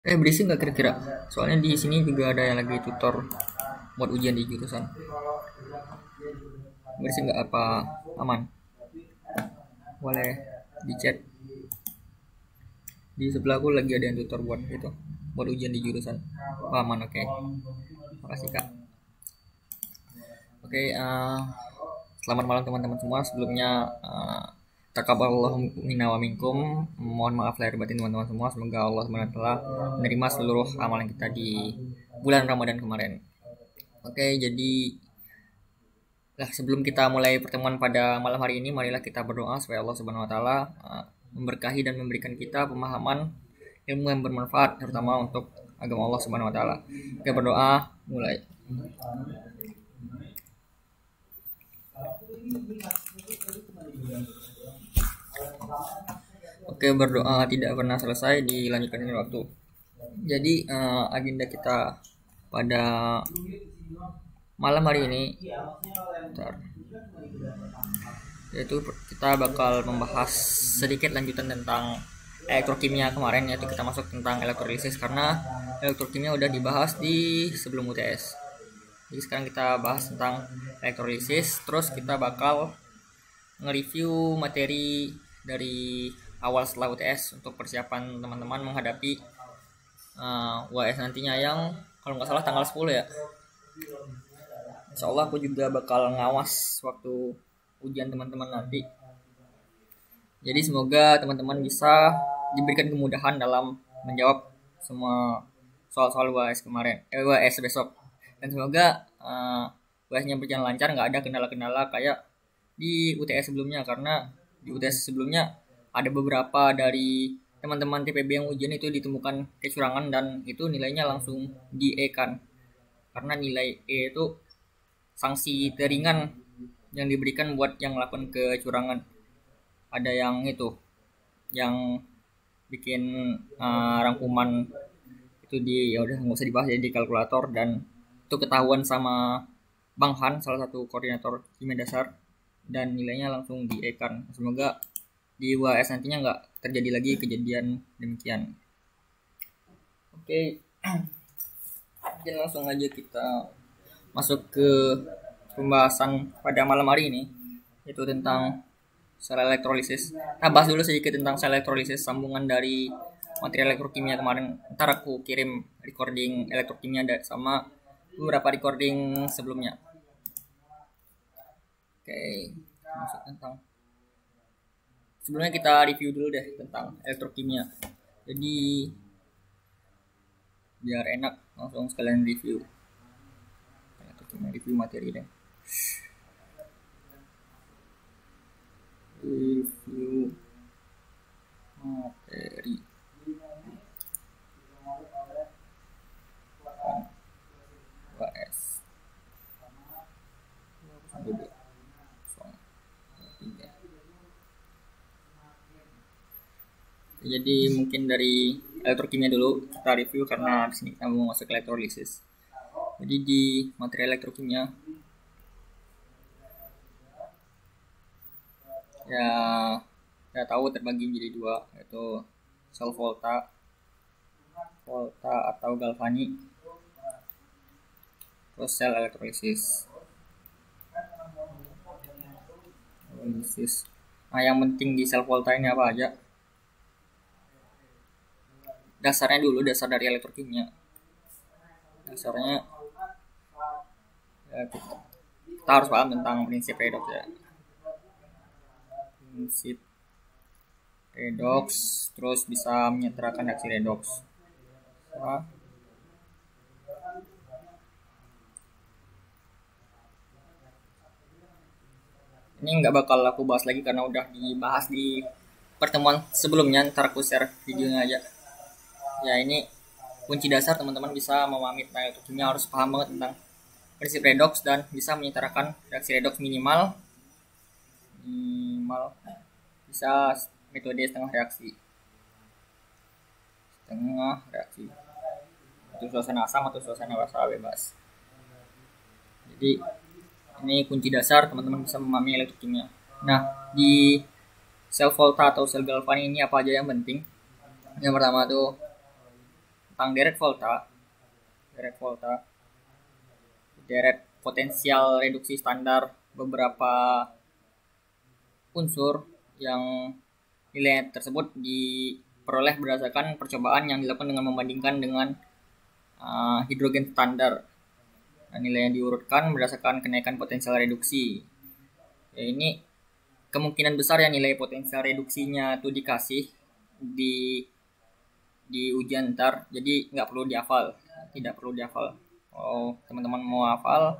Berisik nggak kira-kira? Soalnya di sini juga ada yang lagi tutor buat ujian di jurusan. Berisik nggak apa aman? Boleh di chat. Di sebelahku lagi ada yang tutor buat ujian di jurusan. Aman, oke. Makasih kak. Oke, selamat malam teman-teman semua. Sebelumnya takabbalallahu minna wa minkum. Mohon maaf lahir batin teman-teman semua. Semoga Allah SWT menerima seluruh amalan kita di bulan Ramadan kemarin. Oke, jadi sebelum kita mulai pertemuan pada malam hari ini, marilah kita berdoa supaya Allah Subhanahu wa taala memberkahi dan memberikan kita pemahaman ilmu yang bermanfaat terutama untuk agama Allah Subhanahu wa taala. Kita berdoa mulai. Oke, berdoa tidak pernah selesai, dilanjutkan dengan waktu. Jadi agenda kita pada malam hari ini, yaitu kita bakal membahas sedikit lanjutan tentang elektrokimia kemarin, yaitu kita masuk tentang elektrolisis karena elektrokimia udah dibahas di sebelum UTS. Jadi sekarang kita bahas tentang elektrolisis, terus kita bakal nge-review materi dari awal setelah UTS untuk persiapan teman-teman menghadapi UAS nantinya yang kalau nggak salah tanggal 10 ya. Insya Allah aku juga bakal ngawas waktu ujian teman-teman nanti. Jadi semoga teman-teman bisa diberikan kemudahan dalam menjawab semua soal-soal UAS kemarin, UAS besok. Dan semoga UAS-nya berjalan lancar, nggak ada kendala-kendala kayak di UTS sebelumnya, karena di UTS sebelumnya ada beberapa dari teman-teman TPB yang ujian itu ditemukan kecurangan dan itu nilainya langsung di E kan, karena nilai E itu sanksi teringan yang diberikan buat yang melakukan kecurangan. Ada yang itu yang bikin rangkuman itu di ya udah nggak usah dibahas jadi di kalkulator, dan itu ketahuan sama Bang Han, salah satu koordinator kimia dasar, dan nilainya langsung di E kan. Semoga di UAS nantinya nggak terjadi lagi kejadian demikian. Oke, mungkin langsung aja kita masuk ke pembahasan pada malam hari ini, yaitu tentang sel elektrolisis. Nah, bahas dulu sedikit tentang sel elektrolisis, sambungan dari materi elektrokimia kemarin. Ntar aku kirim recording elektrokimia sama beberapa recording sebelumnya. Oke, masuk tentang sebelumnya kita review dulu deh tentang elektrokimia. Jadi biar enak langsung sekalian review materi deh. Review materi UAS. Jadi mungkin dari elektrokimia dulu kita review karena di sini kita mau masuk ke elektrolisis. Jadi di materi elektrokimia ya tahu terbagi menjadi dua, yaitu sel volta atau galvani, terus sel elektrolisis. Nah, yang penting di sel volta ini apa aja? Dasarnya dulu, dasar dari elektrokimia. Dasarnya ya, kita harus paham tentang prinsip redox ya. Prinsip redox, terus bisa menyetarakan reaksi redox. Nah, ini nggak bakal aku bahas lagi karena udah dibahas di pertemuan sebelumnya, ntar aku share videonya aja. Ya, ini kunci dasar teman-teman bisa memahami tentang elektrokimia, harus paham banget tentang prinsip redox dan bisa menyetarakan reaksi redox minimal bisa metode setengah reaksi itu suasana asam atau suasana basa bebas. Jadi ini kunci dasar teman-teman bisa memahami elektrokimia. Nah, di sel volta atau sel galvani ini apa aja yang penting? Yang pertama tuh tentang deret potensial reduksi standar beberapa unsur yang nilai tersebut diperoleh berdasarkan percobaan yang dilakukan dengan membandingkan dengan hidrogen standar. Nah, nilai yang diurutkan berdasarkan kenaikan potensial reduksi. Ya, ini kemungkinan besar ya nilai potensial reduksinya itu dikasih di ujian ntar, jadi tidak perlu dihafal. Oh, teman-teman mau hafal,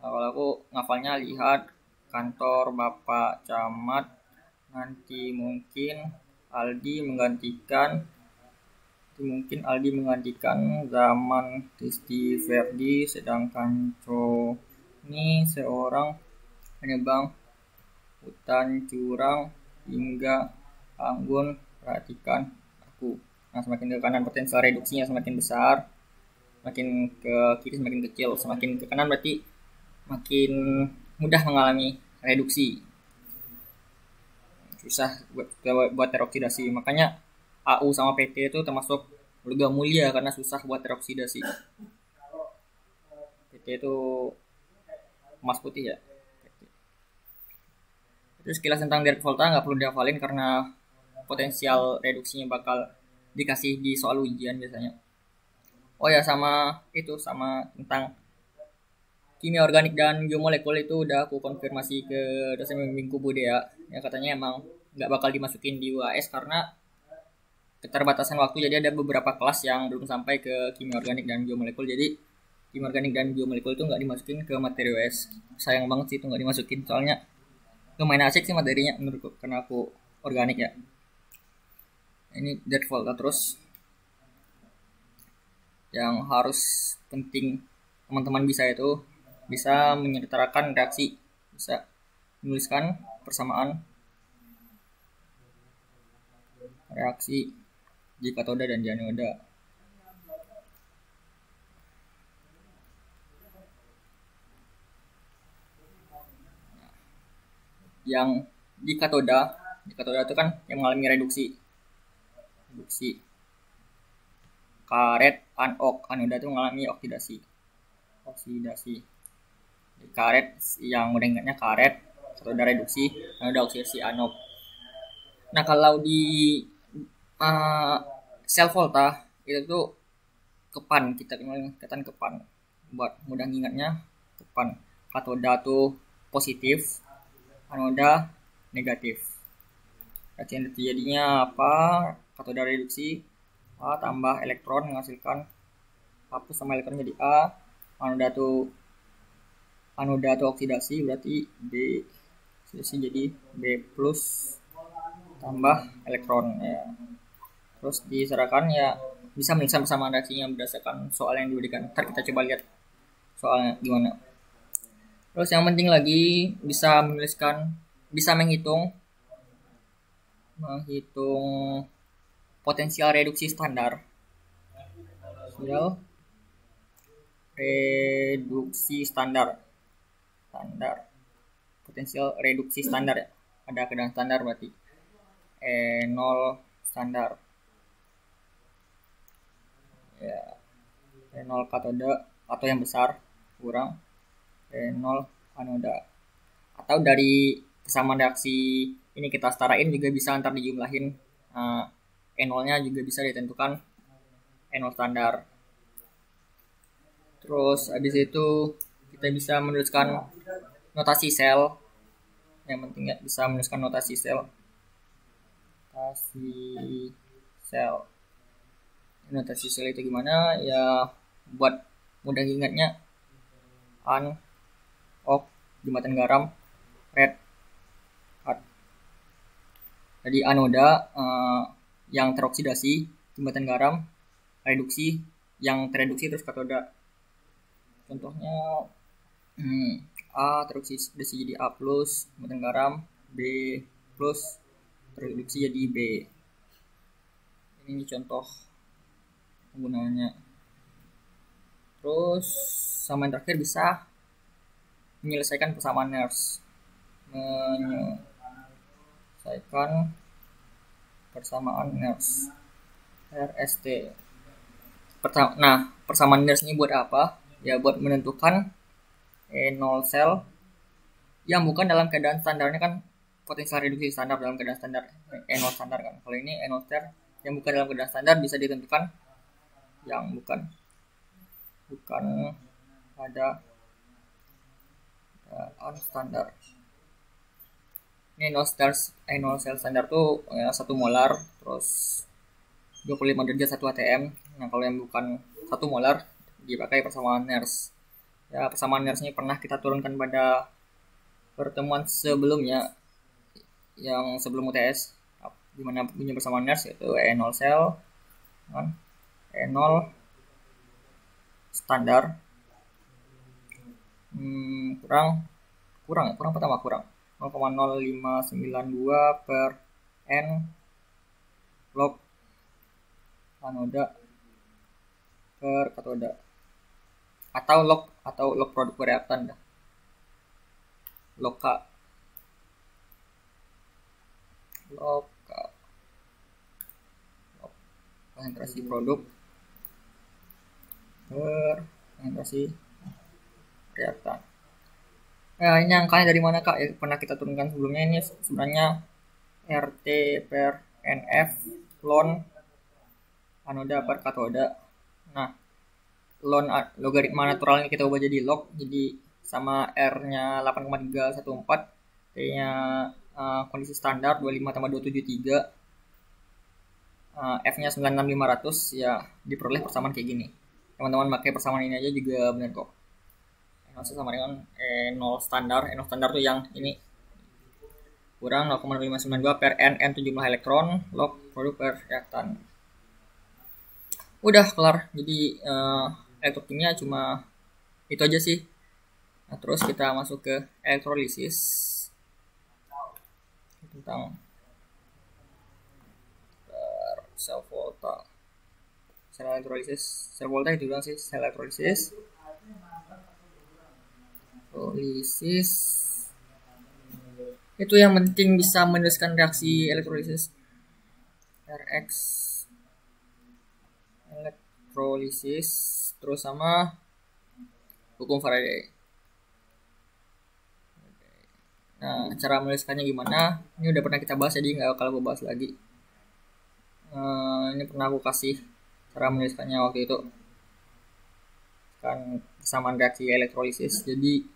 kalau aku ngafalnya lihat kantor Bapak Camat, nanti mungkin Aldi menggantikan zaman Kristi Verdi, sedangkan ini seorang penebang hutan curang hingga anggun perhatikan aku. Nah, semakin ke kanan potensial reduksinya semakin besar, semakin ke kiri semakin kecil, semakin ke kanan berarti makin mudah mengalami reduksi. Susah buat teroksidasi, makanya AU sama PT itu termasuk logam mulia karena susah buat teroksidasi. PT itu emas putih ya. Terus sekilas tentang direct volta nggak perlu dihafalin karena potensial reduksinya bakal dikasih di soal ujian biasanya. Oh ya, sama tentang kimia organik dan biomolekul itu udah aku konfirmasi ke dosen pembimbingku Budaya. Ya katanya emang nggak bakal dimasukin di UAS karena keterbatasan waktu, jadi ada beberapa kelas yang belum sampai ke kimia organik dan biomolekul. Jadi kimia organik dan biomolekul itu nggak dimasukin ke materi UAS. Sayang banget sih itu nggak dimasukin, soalnya lumayan asik sih materinya menurutku karena aku organik ya. Ini direct volta. Terus yang harus penting teman-teman bisa menyetarakan reaksi, bisa menuliskan persamaan reaksi di katoda dan di anoda. Yang di katoda itu kan yang mengalami reduksi karet anok, anoda itu mengalami oksidasi. Di karet yang udah ingatnya karet, katoda reduksi, anoda oksidasi anok. Nah, kalau di sel volta itu tuh kepan, kita ingatan kepan buat mudah ingatnya. Kepan katoda tuh positif, anoda negatif. Reaksi yang terjadinya apa? Katoda reduksi, A tambah elektron menghasilkan hapus sama elektron jadi A. Anoda tuh oksidasi, berarti B oksidasi jadi B plus tambah elektron ya. Terus diserahkan ya, bisa menyelesaikan persamaan reaksinya berdasarkan soal yang diberikan. Ntar kita coba lihat soalnya gimana. Terus yang penting lagi bisa menghitung potensial reduksi standar. Potensial reduksi standar ya. Ada keadaan standar berarti E0 standar. Ya, E0 katoda atau yang besar kurang E0 anoda. Atau dari persamaan reaksi ini kita setarain juga bisa ntar dijumlahin. E0-nya juga bisa ditentukan E0 standar. Terus habis itu kita bisa menuliskan notasi sel. Yang penting ya bisa menuliskan notasi sel. Notasi sel itu gimana? Ya buat mudah ingatnya, an, ok, jembatan garam, red, hard. Jadi anoda yang teroksidasi, jembatan garam, reduksi, yang tereduksi terus katoda. Contohnya A teroksidasi jadi A plus, jembatan garam, B plus, tereduksi jadi B. Ini contoh penggunaannya. Terus sama yang terakhir bisa menyelesaikan persamaan Nernst. RST. Persamaan Nernst ini buat apa? Ya buat menentukan E0 sel yang bukan dalam keadaan standarnya kan potensial reduksi standar dalam keadaan standar E0 standar kan. Kalau ini E0 sel yang bukan dalam keadaan standar bisa ditentukan yang bukan ada standar. Ini E0 sel standar tuh 1 molar terus 25 derajat 1 atm. Nah kalau yang bukan 1 molar dipakai persamaan Nernst. Ya persamaan Nernst ini pernah kita turunkan pada pertemuan sebelumnya yang sebelum UTS, dimana bunyi persamaan Nernst yaitu E0 sel kan E0 standar kurang 0,0592 per N log anoda per katoda atau log produk reaktan log konsentrasi produk per konsentrasi reaktan. Nah ini angkanya dari mana kak? Ya, pernah kita turunkan sebelumnya. Ini sebenarnya RT per NF ln anoda per katoda. Nah ln logaritma naturalnya kita ubah jadi log, jadi sama R nya 8,314, T nya kondisi standar 25 tambah 273, F nya 96500, ya diperoleh persamaan kayak gini. Teman-teman pakai persamaan ini aja juga benar kok. E0 sama dengan E0 standar. E0 standar tuh yang ini kurang 0,592 per N jumlah elektron log produk per reaktan. Udah kelar. Jadi elektrokimia cuma itu aja sih. Nah, terus kita masuk ke elektrolisis tentang sel volta. Sel elektrolisis, sel volta itu doang sih, sel elektrolisis. Itu yang penting bisa meneruskan reaksi elektrolisis. RX elektrolisis terus sama hukum Faraday. Nah cara menuliskannya gimana, ini udah pernah kita bahas jadi nggak bakal gue bahas lagi. Ini pernah aku kasih cara menuliskannya waktu itu kan persamaan reaksi elektrolisis. Jadi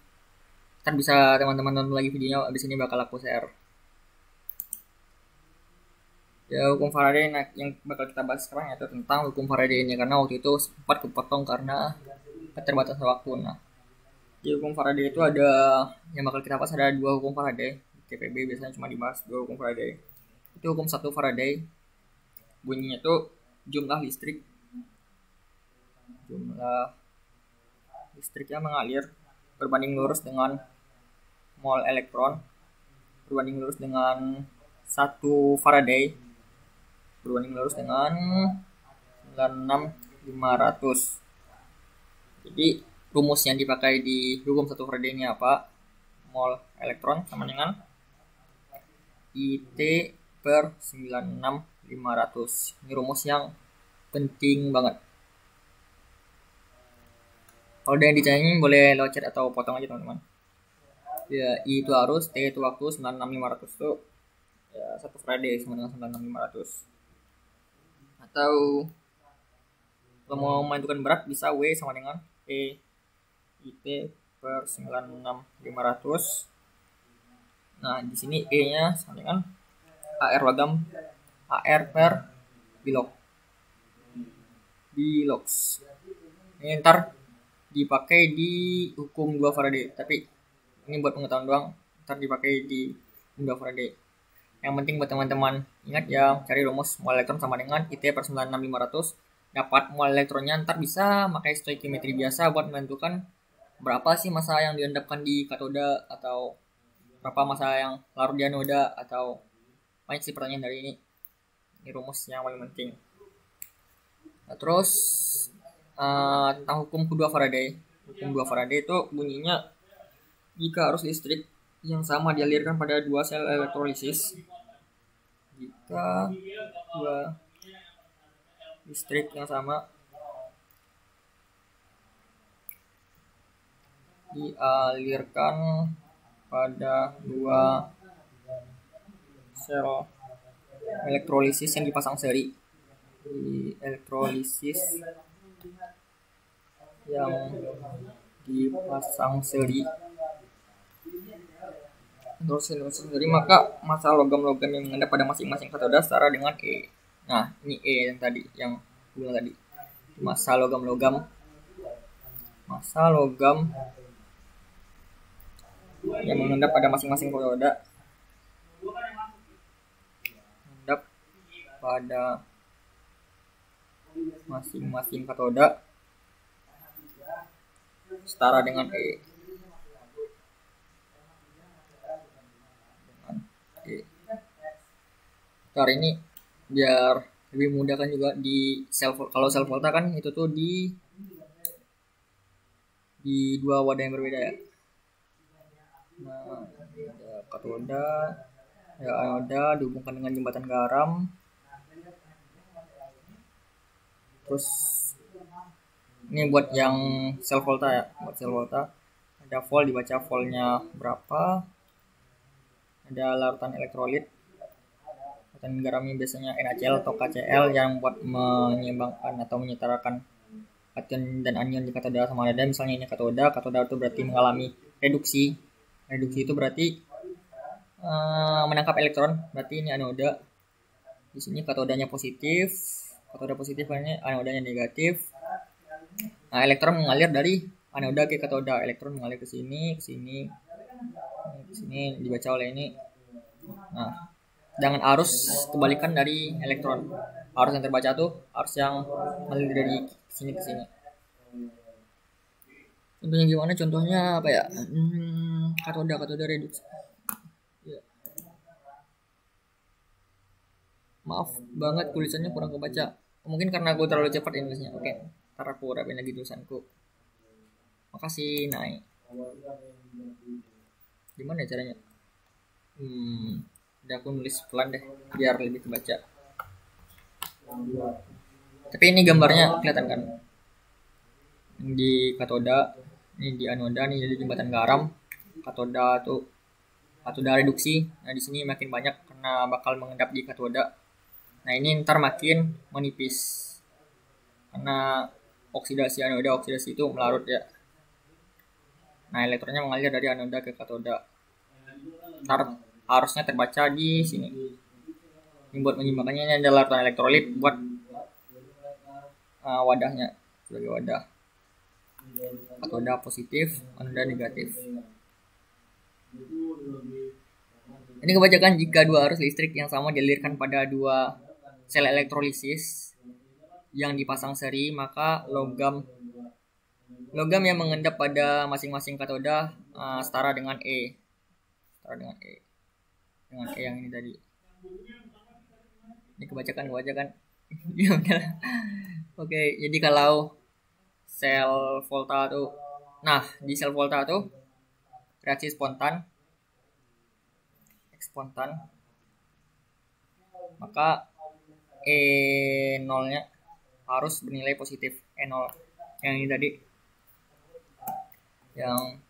kan bisa teman-teman nonton lagi videonya, abis ini bakal aku share. Ya hukum Faraday yang bakal kita bahas sekarang yaitu tentang hukum Faraday ini, karena waktu itu sempat kepotong karena keterbatasan waktu. Nah di hukum Faraday itu ada yang bakal kita bahas, ada 2 hukum Faraday. TPB biasanya cuma dibahas 2 hukum Faraday. Itu hukum 1 Faraday bunyinya tuh jumlah listrik yang mengalir berbanding lurus dengan mol elektron berbanding lurus dengan 1 Faraday berbanding lurus dengan 96500. Jadi rumus yang dipakai di hukum 1 Faraday ini apa? Mol elektron sama dengan IT per 96500. Ini rumus yang penting banget. Kalau ada yang ditanyain boleh lewat chat atau potong aja teman-teman. Ya I itu arus, T itu waktu, 96500 itu ya 1 Faraday sama dengan 96500. Atau kalau mau menentukan berat bisa W sama dengan E IT per 96500. Nah di sini E nya sama dengan AR logam AR per bilox. Ini ntar dipakai di hukum 2 Faraday, tapi ini buat pengetahuan doang, ntar dipakai di hukum 2 Faraday. Yang penting buat teman-teman ingat ya, cari rumus mol elektron sama dengan IT per 96500. Dapat mol elektronnya, ntar bisa pakai stoichiometri biasa buat menentukan berapa sih massa yang diendapkan di katoda atau berapa massa yang larut di anoda, atau banyak sih pertanyaan dari ini. Ini rumus yang paling penting. Nah, terus tentang hukum kedua Faraday. Hukum 2 Faraday itu bunyinya jika arus listrik yang sama dialirkan pada 2 sel elektrolisis, jika 2 listrik yang sama dialirkan pada dua sel elektrolisis yang dipasang seri. Di elektrolisis yang dipasang seri maka massa logam-logam yang mengendap pada masing-masing katoda setara dengan E. Nah, ini E yang tadi, yang bilang tadi. Massa logam yang mengendap pada masing-masing katoda. Mengendap pada masing-masing katoda setara dengan E. Ntar ini biar lebih mudah kan juga di kalau sel volta kan itu tuh di dua wadah yang berbeda ya. Nah, ada katoda, ada anoda dihubungkan dengan jembatan garam. Terus ini buat yang sel volta ya, buat sel volta ada volt, dibaca voltnya berapa. Ada larutan elektrolit. Dan garamnya biasanya NaCl atau KCl yang buat menyeimbangkan atau menyetarakan kation dan anion di katoda sama anoda. Misalnya ini katoda itu berarti mengalami reduksi. Reduksi itu berarti menangkap elektron, berarti ini anoda. Di sini katodanya positif, katoda positif, ini anodanya negatif. Nah, elektron mengalir dari anoda ke katoda, elektron mengalir ke sini, dibaca oleh ini. Nah, dengan arus kebalikan dari elektron. Arus yang terbaca tuh arus yang mengalir dari sini ke sini. Contohnya gimana? Contohnya apa ya? Katoda reduksi. Ya. Maaf banget tulisannya kurang kebaca. Mungkin karena aku terlalu cepat Inggrisnya. Oke, ntar aku rapin lagi tulisanku. Makasih, naik. Gimana ya caranya? Udah aku nulis pelan deh biar lebih kebaca. Tapi ini gambarnya kelihatan kan? Di katoda, ini di anoda, nih jadi jembatan garam. Katoda reduksi. Nah, di sini makin banyak karena bakal mengendap di katoda. Nah, ini ntar makin menipis karena oksidasi anoda, oksidasi itu melarut ya. Nah, elektronnya mengalir dari anoda ke katoda. Ntar arusnya terbaca di sini. Ini buat menyeimbangkannya, ini ada larutan elektrolit buat wadahnya sebagai wadah. Katoda positif, anoda negatif. Ini kebacakan jika dua arus listrik yang sama dialirkan pada dua sel elektrolisis yang dipasang seri, maka logam yang mengendap pada masing-masing katoda setara dengan E. Dengan E yang ini tadi. Ini kebacakan. Ya udah. Oke, jadi kalau sel volta tuh, nah di sel volta tuh reaksi spontan, maka E0-nya harus bernilai positif. E0 yang ini tadi, yang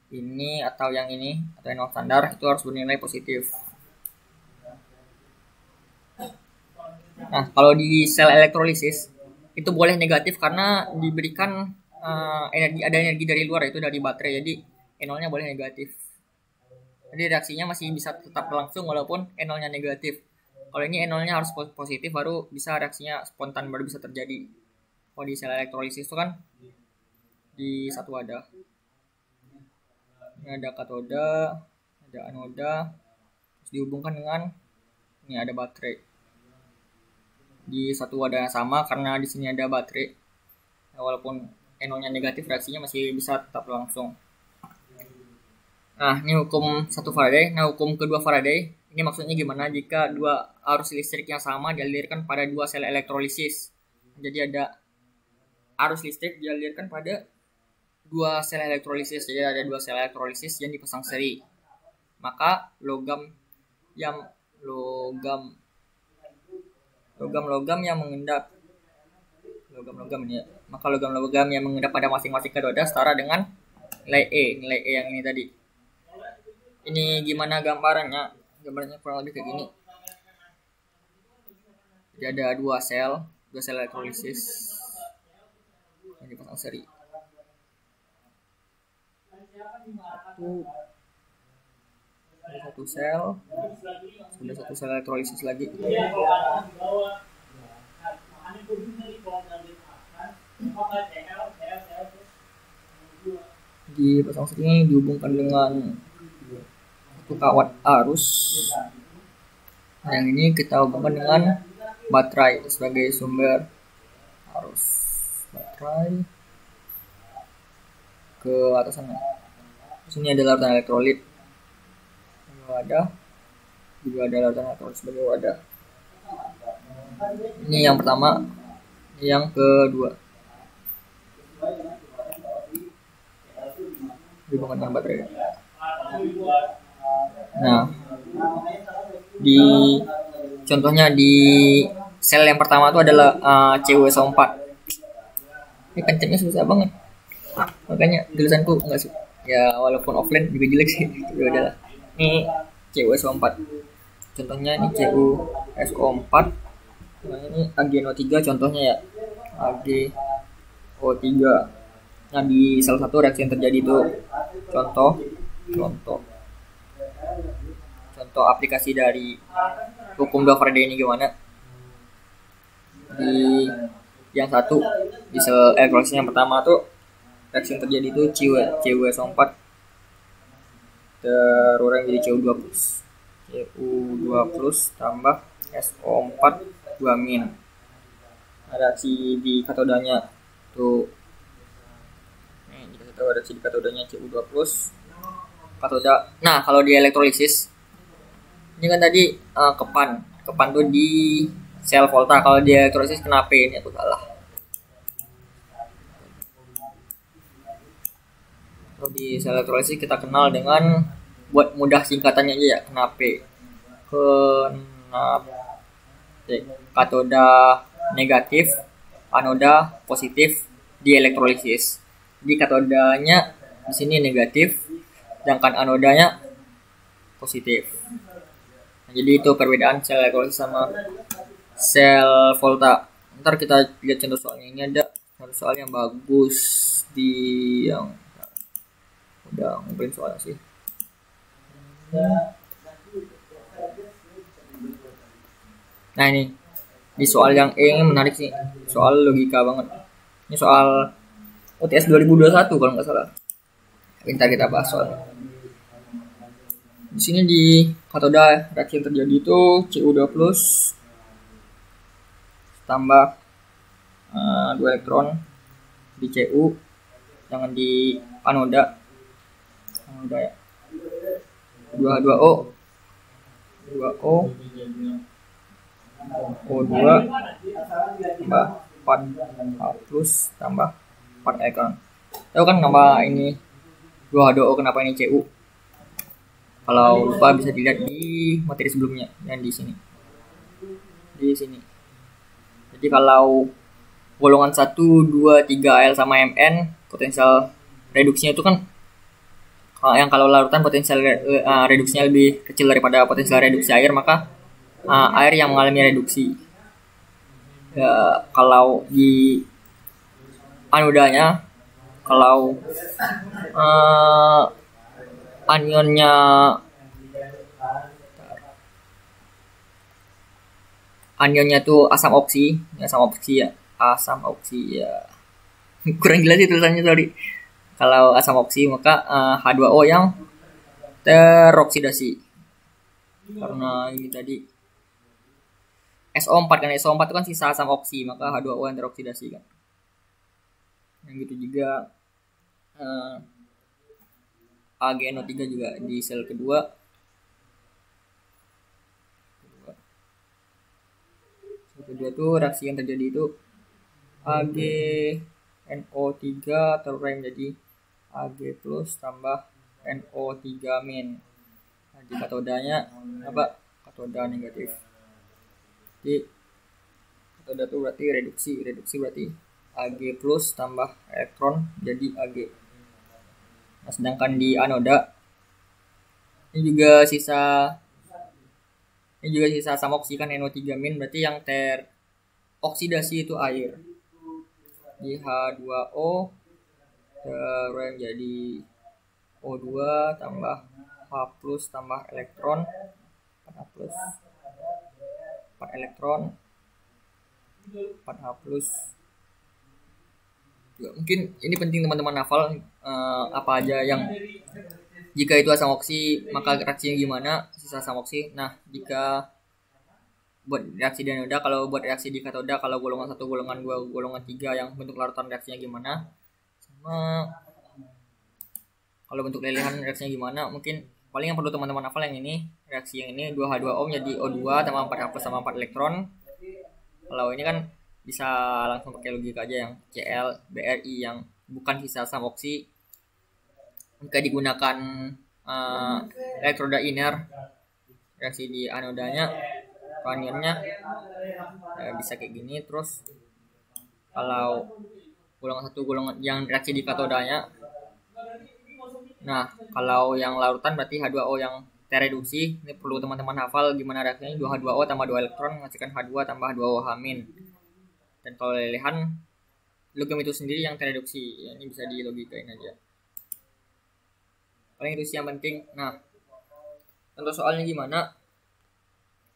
ini atau yang ini atau E0 standar itu harus bernilai positif. Nah, kalau di sel elektrolisis itu boleh negatif karena diberikan energi dari luar, itu dari baterai. Jadi E0-nya boleh negatif. Jadi reaksinya masih bisa tetap berlangsung walaupun E0-nya negatif. Kalau ini E0-nya harus positif baru bisa reaksinya spontan, baru bisa terjadi. Kalau di sel elektrolisis itu kan di satu wadah. Ini ada katoda, ada anoda, terus dihubungkan dengan ini ada baterai. Di satu wadah yang sama karena di sini ada baterai. Nah, walaupun NO-nya negatif, reaksinya masih bisa tetap berlangsung. Nah, ini hukum 1 Faraday. Nah, hukum kedua Faraday ini maksudnya gimana jika dua arus listrik yang sama dialirkan pada dua sel elektrolisis. Jadi ada arus listrik dialirkan pada dua sel elektrolisis. Jadi ada dua sel elektrolisis yang dipasang seri. Maka logam yang mengendap maka logam-logam yang mengendap pada masing-masing katoda setara dengan nilai E yang ini tadi. Ini gimana gambarannya? Gambarannya kurang lebih kayak gini. Jadi ada dua sel elektrolisis yang dipasang seri. Satu sel, sudah satu sel elektrolisis lagi. Dipasang seri dihubungkan dengan satu kawat arus. Yang ini kita hubungkan dengan baterai sebagai sumber arus baterai ke atas sana. Sini ada larutan elektrolit wadah, juga ada larutan elektrolit sebagai wadah. Ini yang pertama, yang kedua. Dihubungkan dengan baterai. Nah, contohnya di sel yang pertama itu adalah CuSO4. Ini pencetnya susah banget, makanya tulisanku enggak sih ya, walaupun offline juga jelek sih. Ya udahlah, ini CuSO4 contohnya, ini CuSO4. Nah, ini AgNO3 contohnya ya, AgO3. Nah, di salah satu reaksi yang terjadi itu contoh aplikasi dari hukum 2 Faraday ini gimana. Di yang satu, di sel elektrolisis yang pertama tuh reaksi yang terjadi itu CuSO4 terurang jadi Cu2+ tambah SO4 2-. Reaksi di katodanya tuh, reaksi di katodanya Cu2+ katoda. Nah, kalau di elektrolisis ini kan tadi kepan tuh di sel volta. Kalau di elektrolisis kenapa ini aku salah? Kalau di sel elektrolisis kita kenal dengan, buat mudah singkatannya aja ya, kenapa? Katoda negatif, anoda positif di elektrolisis. Di katodanya di sini negatif, sedangkan anodanya positif. Nah, jadi itu perbedaan sel elektrolisis sama sel volta. Ntar kita lihat contoh soalnya. Ini ada soal yang bagus di yang udah ngumpulin soalnya sih. Nah, ini di soal yang E ini menarik sih, soal logika banget. Ini soal UTS 2021 kalau nggak salah. Ntar kita bahas soalnya. Di sini di katoda reaksi yang terjadi itu Cu2+ tambah 2 elektron di Cu, jangan di anoda ya. 2O O2 tambah 4H+ tambah 4 elektron. Tahu kan kenapa ini 2H2O, kenapa ini Cu? Kalau lupa bisa dilihat di materi sebelumnya yang di sini. Di sini. Jadi kalau golongan 1, 2, 3 Al sama Mn, potensial reduksinya itu kan, yang kalau larutan potensial reduksinya lebih kecil daripada potensial reduksi air, maka air yang mengalami reduksi. Ya, kalau di anodanya, kalau anionnya tuh asam oksi ya. Kurang jelas itu tulisannya, sorry. Kalau asam oksi maka H2O yang teroksidasi. Karena ini tadi SO4 kan, SO4 itu kan sisa asam oksi, maka H2O yang teroksidasi kan. Yang gitu juga AgNO3 juga di sel kedua. Sel kedua tuh reaksi yang terjadi itu AgNO3 terurang jadi Ag+ tambah NO3-. Nah, di katodanya apa? Katoda negatif. Jadi katoda itu berarti reduksi berarti Ag+ tambah elektron jadi Ag. Nah, sedangkan di anoda ini juga sisa samoksi kan, NO3- berarti yang teroksidasi itu air. Di H2O terus jadi O2 tambah H plus tambah elektron 4H plus 4 elektron 4H plus. Mungkin ini penting teman-teman hafal apa aja yang jika itu asam oksi maka reaksinya gimana, sisa asam oksi. Nah, jika buat reaksi di anoda, kalau buat reaksi di katoda, kalau golongan 1, golongan 2, golongan 3 yang bentuk larutan reaksinya gimana, sama kalau bentuk lelehan reaksinya gimana. Mungkin paling yang perlu teman-teman hafal yang ini, reaksi yang ini 2H2O menjadi O2 tambah 4H plus sama 4 elektron. Kalau ini kan bisa langsung pakai logika aja, yang Cl, Bri yang bukan sisa asam oksi. Jika digunakan elektroda iner, reaksi di anodanya, anirnya bisa kayak gini. Terus kalau golongan 1, golongan yang reaksi di katodanya, nah kalau yang larutan berarti H2O yang tereduksi. Ini perlu teman-teman hafal gimana reaksinya, 2H2O tambah 2 elektron menghasilkan H2 tambah 2O H-. Dan kalau lelehan, logam itu sendiri yang tereduksi. Ya, ini bisa dilogikain aja. Paling itu sih yang penting. Nah, contoh soalnya gimana?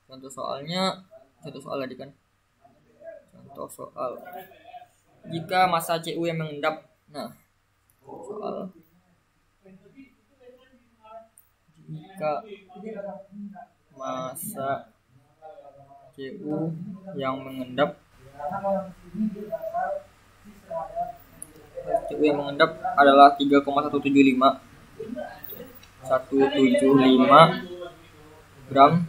Contoh soal tadi kan. Contoh soal. Jika massa Cu yang mengendap. Nah, soal. Jika massa Cu yang mengendap adalah 3,175 gram.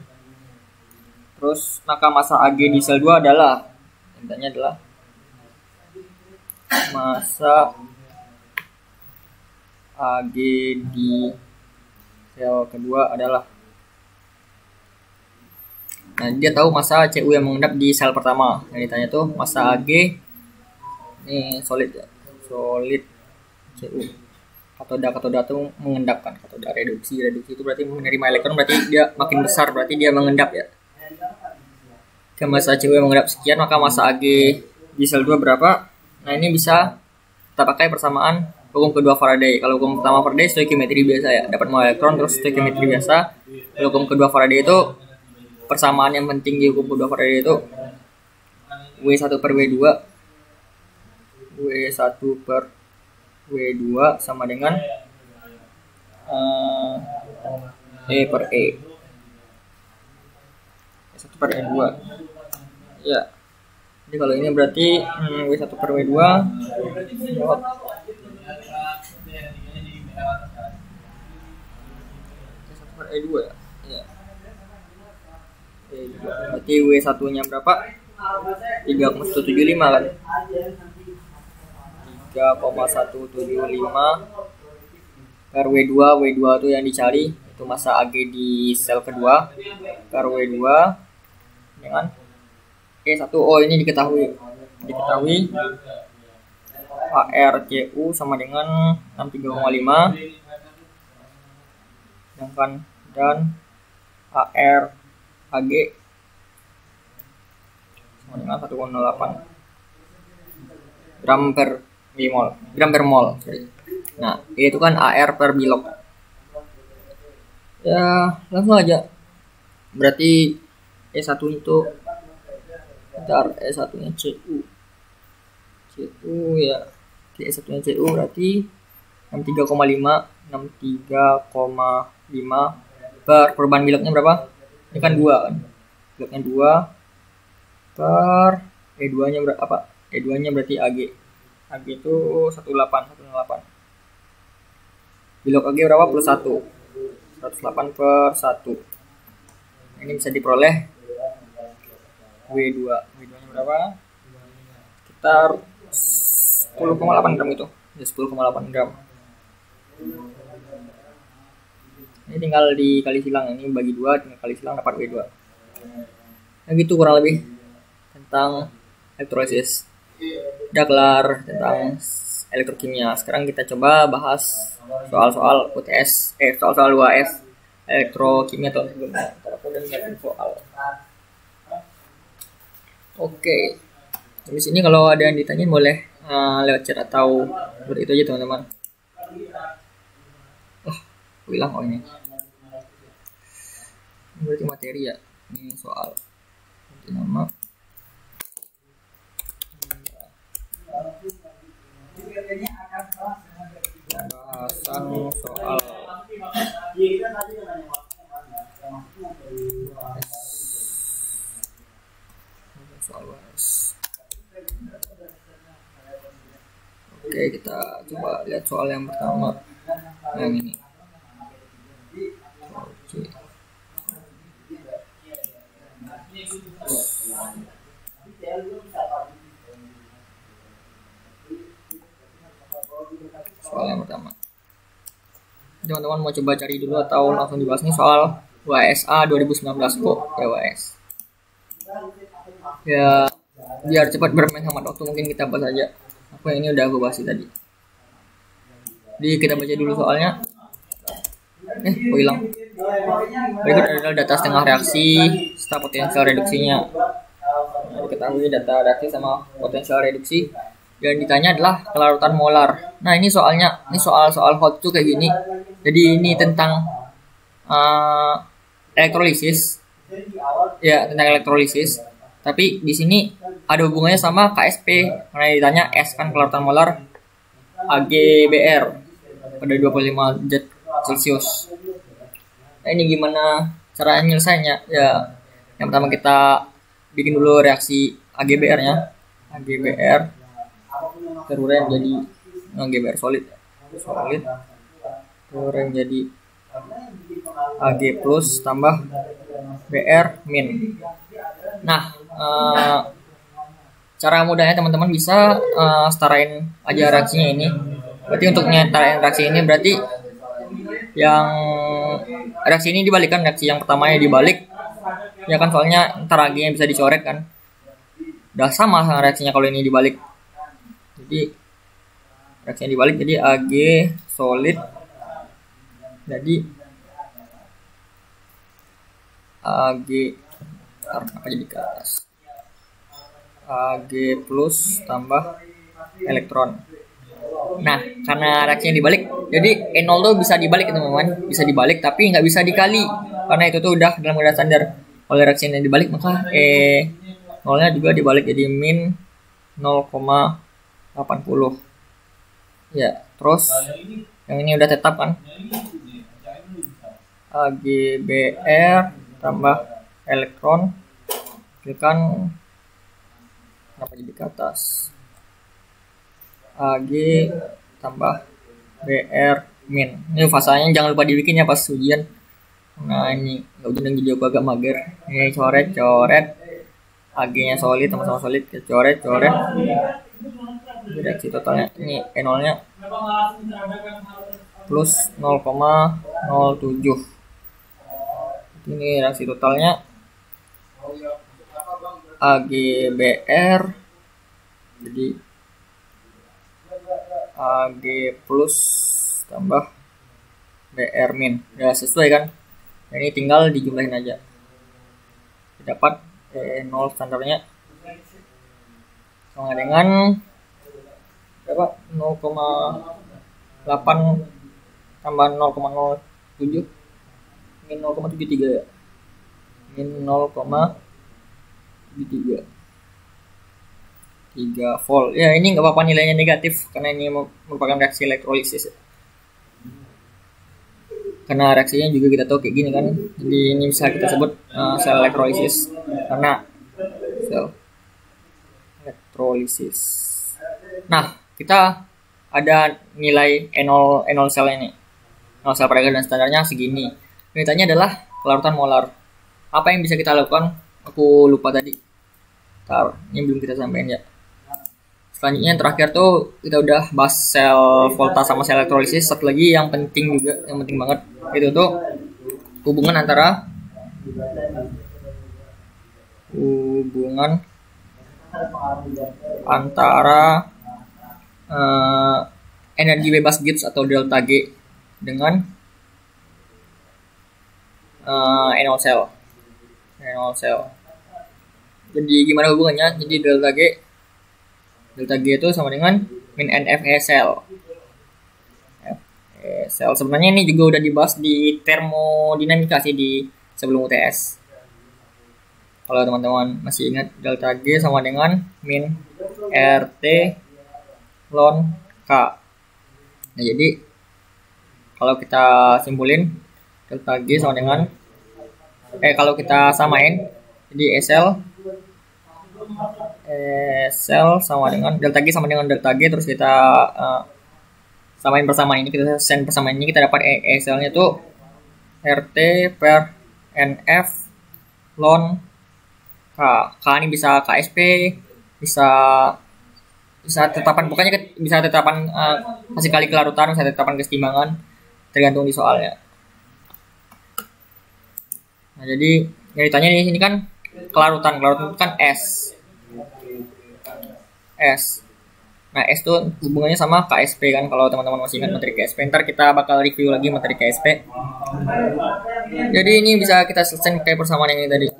Terus maka massa Ag di sel 2 adalah, intinya adalah massa Ag di sel kedua adalah. Nah, dia tahu massa Cu yang mengendap di sel pertama. Yang ditanya tuh massa Ag ini solid ya, solid Cu. Katoda tuh mengendapkan, katoda reduksi itu berarti menerima elektron, berarti dia makin besar, berarti dia mengendap ya. Jika massa Cu yang mengendap sekian, maka massa Ag di sel 2 berapa? Nah, ini bisa kita pakai persamaan hukum kedua Faraday. Kalau hukum pertama Faraday stoichiometri biasa ya, dapat mol elektron terus stoichiometri biasa. Kalau hukum kedua Faraday itu persamaan yang penting di hukum kedua Faraday itu W1 per W2 sama dengan E per E. W1 per E2 ya. Jadi kalau ini berarti W1 per W2 W1 per E2 ya. Berarti W1 nya berapa? 3,175 kan. 3,175 per W2 itu yang dicari, itu massa Ag di sel kedua per W2 dengan E1O ini diketahui HRCU sama dengan 63,5 sedangkan dan HR Ag sama dengan 1,08 gram per mol. Nah, itu kan AR per bilog. Ya, langsung aja. Berarti E1 itu E1 nya Cu ya. E1 nya Cu berarti 63,5 per perubahan bilognya berapa? Ini kan 2 kan. Bilognya 2 per E2 nya berapa? E2 nya berarti Ag itu 18. Bilog Ag berapa? Plus 1. 108 per 1. Ini bisa diperoleh W2 nya berapa? Sekitar 10,8 gram itu. Ya, 10,8 gram. Ini tinggal dikali silang, ini bagi 2, tinggal kali silang dapat W2. Nah, gitu kurang lebih tentang elektrolisis. Udah kelar tentang elektrokimia. Sekarang kita coba bahas soal-soal UTS, soal-soal UAS elektrokimia atau sebelumnya. Aku udah nyiapin soal. Oke. Di sini kalau ada yang ditanyain boleh lewat chat atau itu aja teman-teman. Hilang ini. Ini berarti materi ya. Ini soal. Ganti nama. Bahasan soal UAS. Oke, kita coba lihat soal yang pertama, yang ini. Soal yang pertama, teman-teman mau coba cari dulu atau langsung dibahas nih soal WSA 2019 kok ya WS. Ya biar cepat bermain hemat waktu mungkin kita bahas aja apa ini udah aku bahas tadi. Jadi kita baca dulu soalnya. Kok hilang? Berikut adalah data setengah reaksi serta potensial reduksinya. Diketahui data reaksi sama potensial reduksi. Yang ditanya adalah kelarutan molar. Nah ini soalnya, ini soal-soal hot tuh kayak gini. Jadi ini tentang elektrolisis. Ya tentang elektrolisis. Tapi di sini ada hubungannya sama KSP. Karena ditanya S kan kelarutan molar AgBr pada 25 derajat Celcius. Nah ini gimana cara nyelesainya? Ya yang pertama kita bikin dulu reaksi AgBr-nya. AgBr terurai jadi AgBr solid terurai jadi Ag plus tambah Br min. Nah cara mudahnya teman-teman bisa setarain aja reaksinya ini. Berarti untuk nyetarain reaksi ini berarti yang reaksi ini dibalikan, reaksi yang pertamanya dibalik ya kan, soalnya ntar Ag-nya bisa dicoret kan, udah sama reaksinya kalau ini dibalik. Jadi reaksinya dibalik jadi Ag solid jadi Ag apa jadi ke atas Ag plus tambah elektron. Nah karena reaksinya dibalik jadi E0 tuh bisa dibalik teman-teman, bisa dibalik tapi nggak bisa dikali karena itu tuh udah dalam keadaan standar. Oleh reaksinya dibalik maka E0 nya juga dibalik jadi min 0,80 ya. Terus yang ini udah tetap kan, AgBr tambah elektron kan apa jadi ke atas Ag tambah Br min. Ini fasanya jangan lupa dibikin ya pas ujian. Nah ini nggak ujian jadi aku agak mager. Ini coret Ag-nya solid sama-sama solid, coret reaksi totalnya ini E0 nya plus 0,07. Ini reaksi totalnya AgBr jadi Ag plus tambah Br min. Ya sesuai kan, ini tinggal dijumlahin aja dapat E0 standarnya sama dengan berapa, 0,8 tambah 0,07 min 0,73 ya, min 0,73 3 volt ya. Ini nggak apa-apa nilainya negatif karena ini merupakan reaksi elektrolisis ya. Karena reaksinya juga kita tahu kayak gini kan, jadi ini bisa kita sebut sel elektrolisis karena sel elektrolisis. Nah kita ada nilai E0 sel ini, 0 sel pada keadaan standarnya segini. Pertanyaannya adalah kelarutan molar. Apa yang bisa kita lakukan? Aku lupa tadi. Ini belum kita sampaikan ya. Selanjutnya yang terakhir tuh kita udah bahas sel volta sama sel elektrolisis. Satu lagi yang penting juga, yang penting banget itu tuh hubungan antara energi bebas Gibbs atau delta G dengan Enol cell. Jadi gimana hubungannya? Jadi delta G itu sama dengan min NFE cell. Sebenarnya ini juga udah dibahas di termodinamika sih di sebelum UTS. Kalau teman-teman masih ingat, delta G sama dengan min RT ln K. Nah, jadi kalau kita simpulin delta G sama dengan kalau kita samain, jadi sel sama dengan delta G sama dengan delta G, terus kita samain persamaan ini, kita send persamaan ini, kita dapat selnya tuh RT per NF ln K. K ini bisa KSP, bisa tetapan, pokoknya bisa tetapan hasil kali kelarutan, bisa tetapan kesetimbangan, tergantung di soalnya. Nah, jadi yang ditanya di sini kan kelarutan itu kan S. Nah, S itu hubungannya sama KSP kan, kalau teman-teman masih ingat materi KSP. Ntar kita bakal review lagi materi KSP. Jadi ini bisa kita selesai kayak persamaan ini tadi.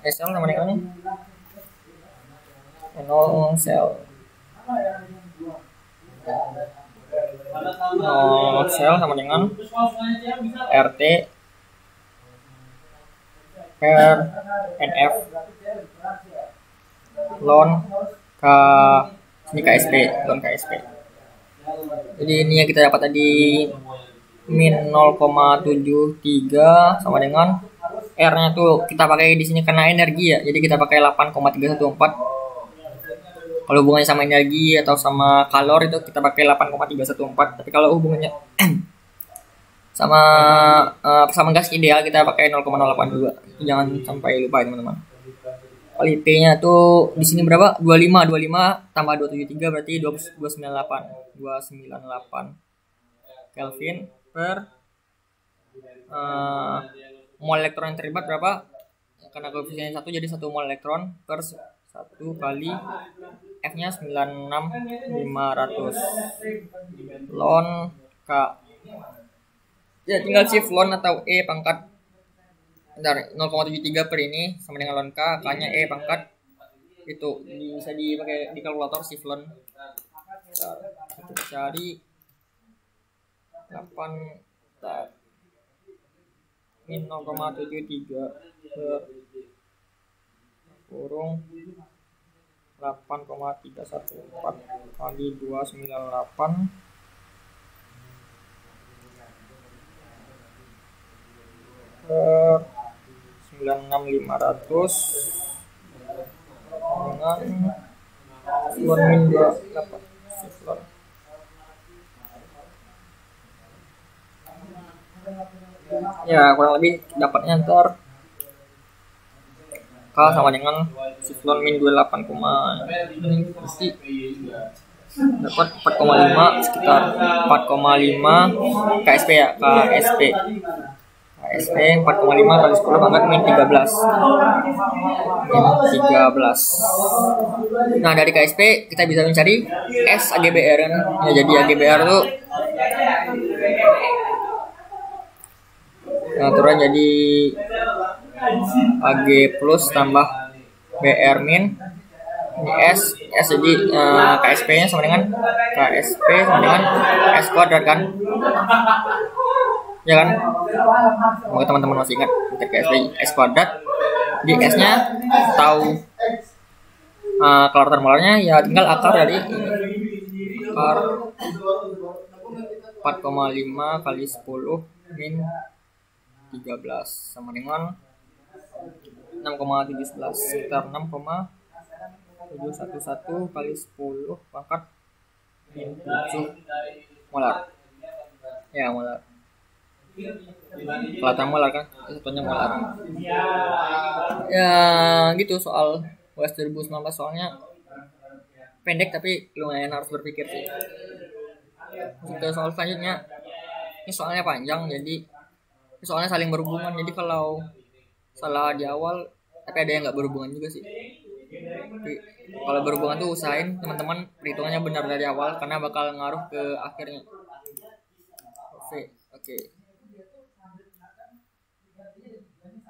SL sama dengan ini. Enol cell sama dengan RT per NF ln K, ini KSP, ln KSP. Jadi ini yang kita dapat tadi min 0,73 sama dengan R-nya tuh kita pakai di sini karena energi ya. Jadi kita pakai 8,314. Kalau hubungannya sama energi atau sama kalor itu kita pakai 8,314. Tapi kalau hubungannya sama gas ideal kita pakai 0,082. Jangan sampai lupa ya teman-teman. Kali T-nya tuh di sini berapa? 25 tambah 273 berarti 298 Kelvin per mol elektron yang terlibat berapa? Karena koefisiennya 1 jadi 1 mol elektron per 1 kali F-nya 96500 ln K. Ya tinggal shift ln atau E pangkat 0,73 per ini sama dengan ln K, K-nya E pangkat itu bisa dipakai di kalkulator shift ln. Kita cari 8 min 0,73 per kurung 8,314 kali 298 per 96500 dengan min 28 ya kurang lebih dapatnya ntar K sama dengan siflon min 28, pasti dapat 4,5 sekitar 4,5 KSP ya, KSP 4,5 kali 10 pangkat min 13. Nah dari KSP kita bisa mencari S AGBR kan ya, jadi AGBR tuh turun jadi AG plus tambah BR min ini S jadi KSP nya sama dengan S kuadrat kan ya kan, semoga teman-teman masih ingat untuk KSP S kuadrat. Di S nya tahu kelarutan molarnya ya, tinggal akar dari akar 4,5 kali 10 min 13 sama dengan 6,17 sekitar 6,711 kali 10 pangkat min 7 molar ya, molar kelihatan molar kan, satunya molar ya gitu. Soal UAS 2019 soalnya pendek tapi lumayan harus berpikir sih. Untuk soal selanjutnya ini soalnya panjang, jadi soalnya saling berhubungan, jadi kalau salah di awal tapi ada yang nggak berhubungan juga sih. Tapi kalau berhubungan tuh usahain teman-teman perhitungannya benar dari awal karena bakal ngaruh ke akhirnya. Oke.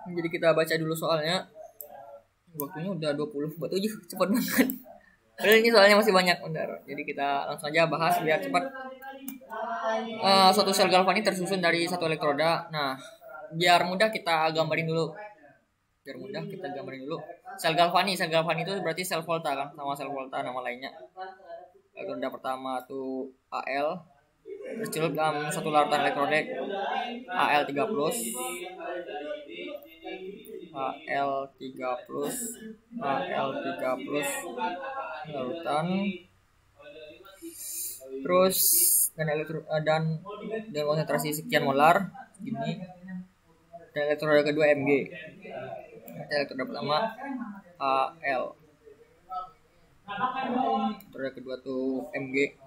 Jadi kita baca dulu soalnya. Waktunya udah 27, cepat banget. Padahal ini soalnya masih banyak, bentar. Jadi kita langsung aja bahas biar cepat. Suatu sel galvanik tersusun dari satu elektroda. Nah, biar mudah kita gambarin dulu. Sel galvani itu berarti sel volta kan, sama sel volta nama lainnya. Elektroda pertama tuh Al tercelup dalam satu larutan elektroda Al3+. Larutan, terus dan konsentrasi sekian molar gini. Dan elektroda kedua Mg. Elektroda pertama Al. Elektroda kedua tuh Mg.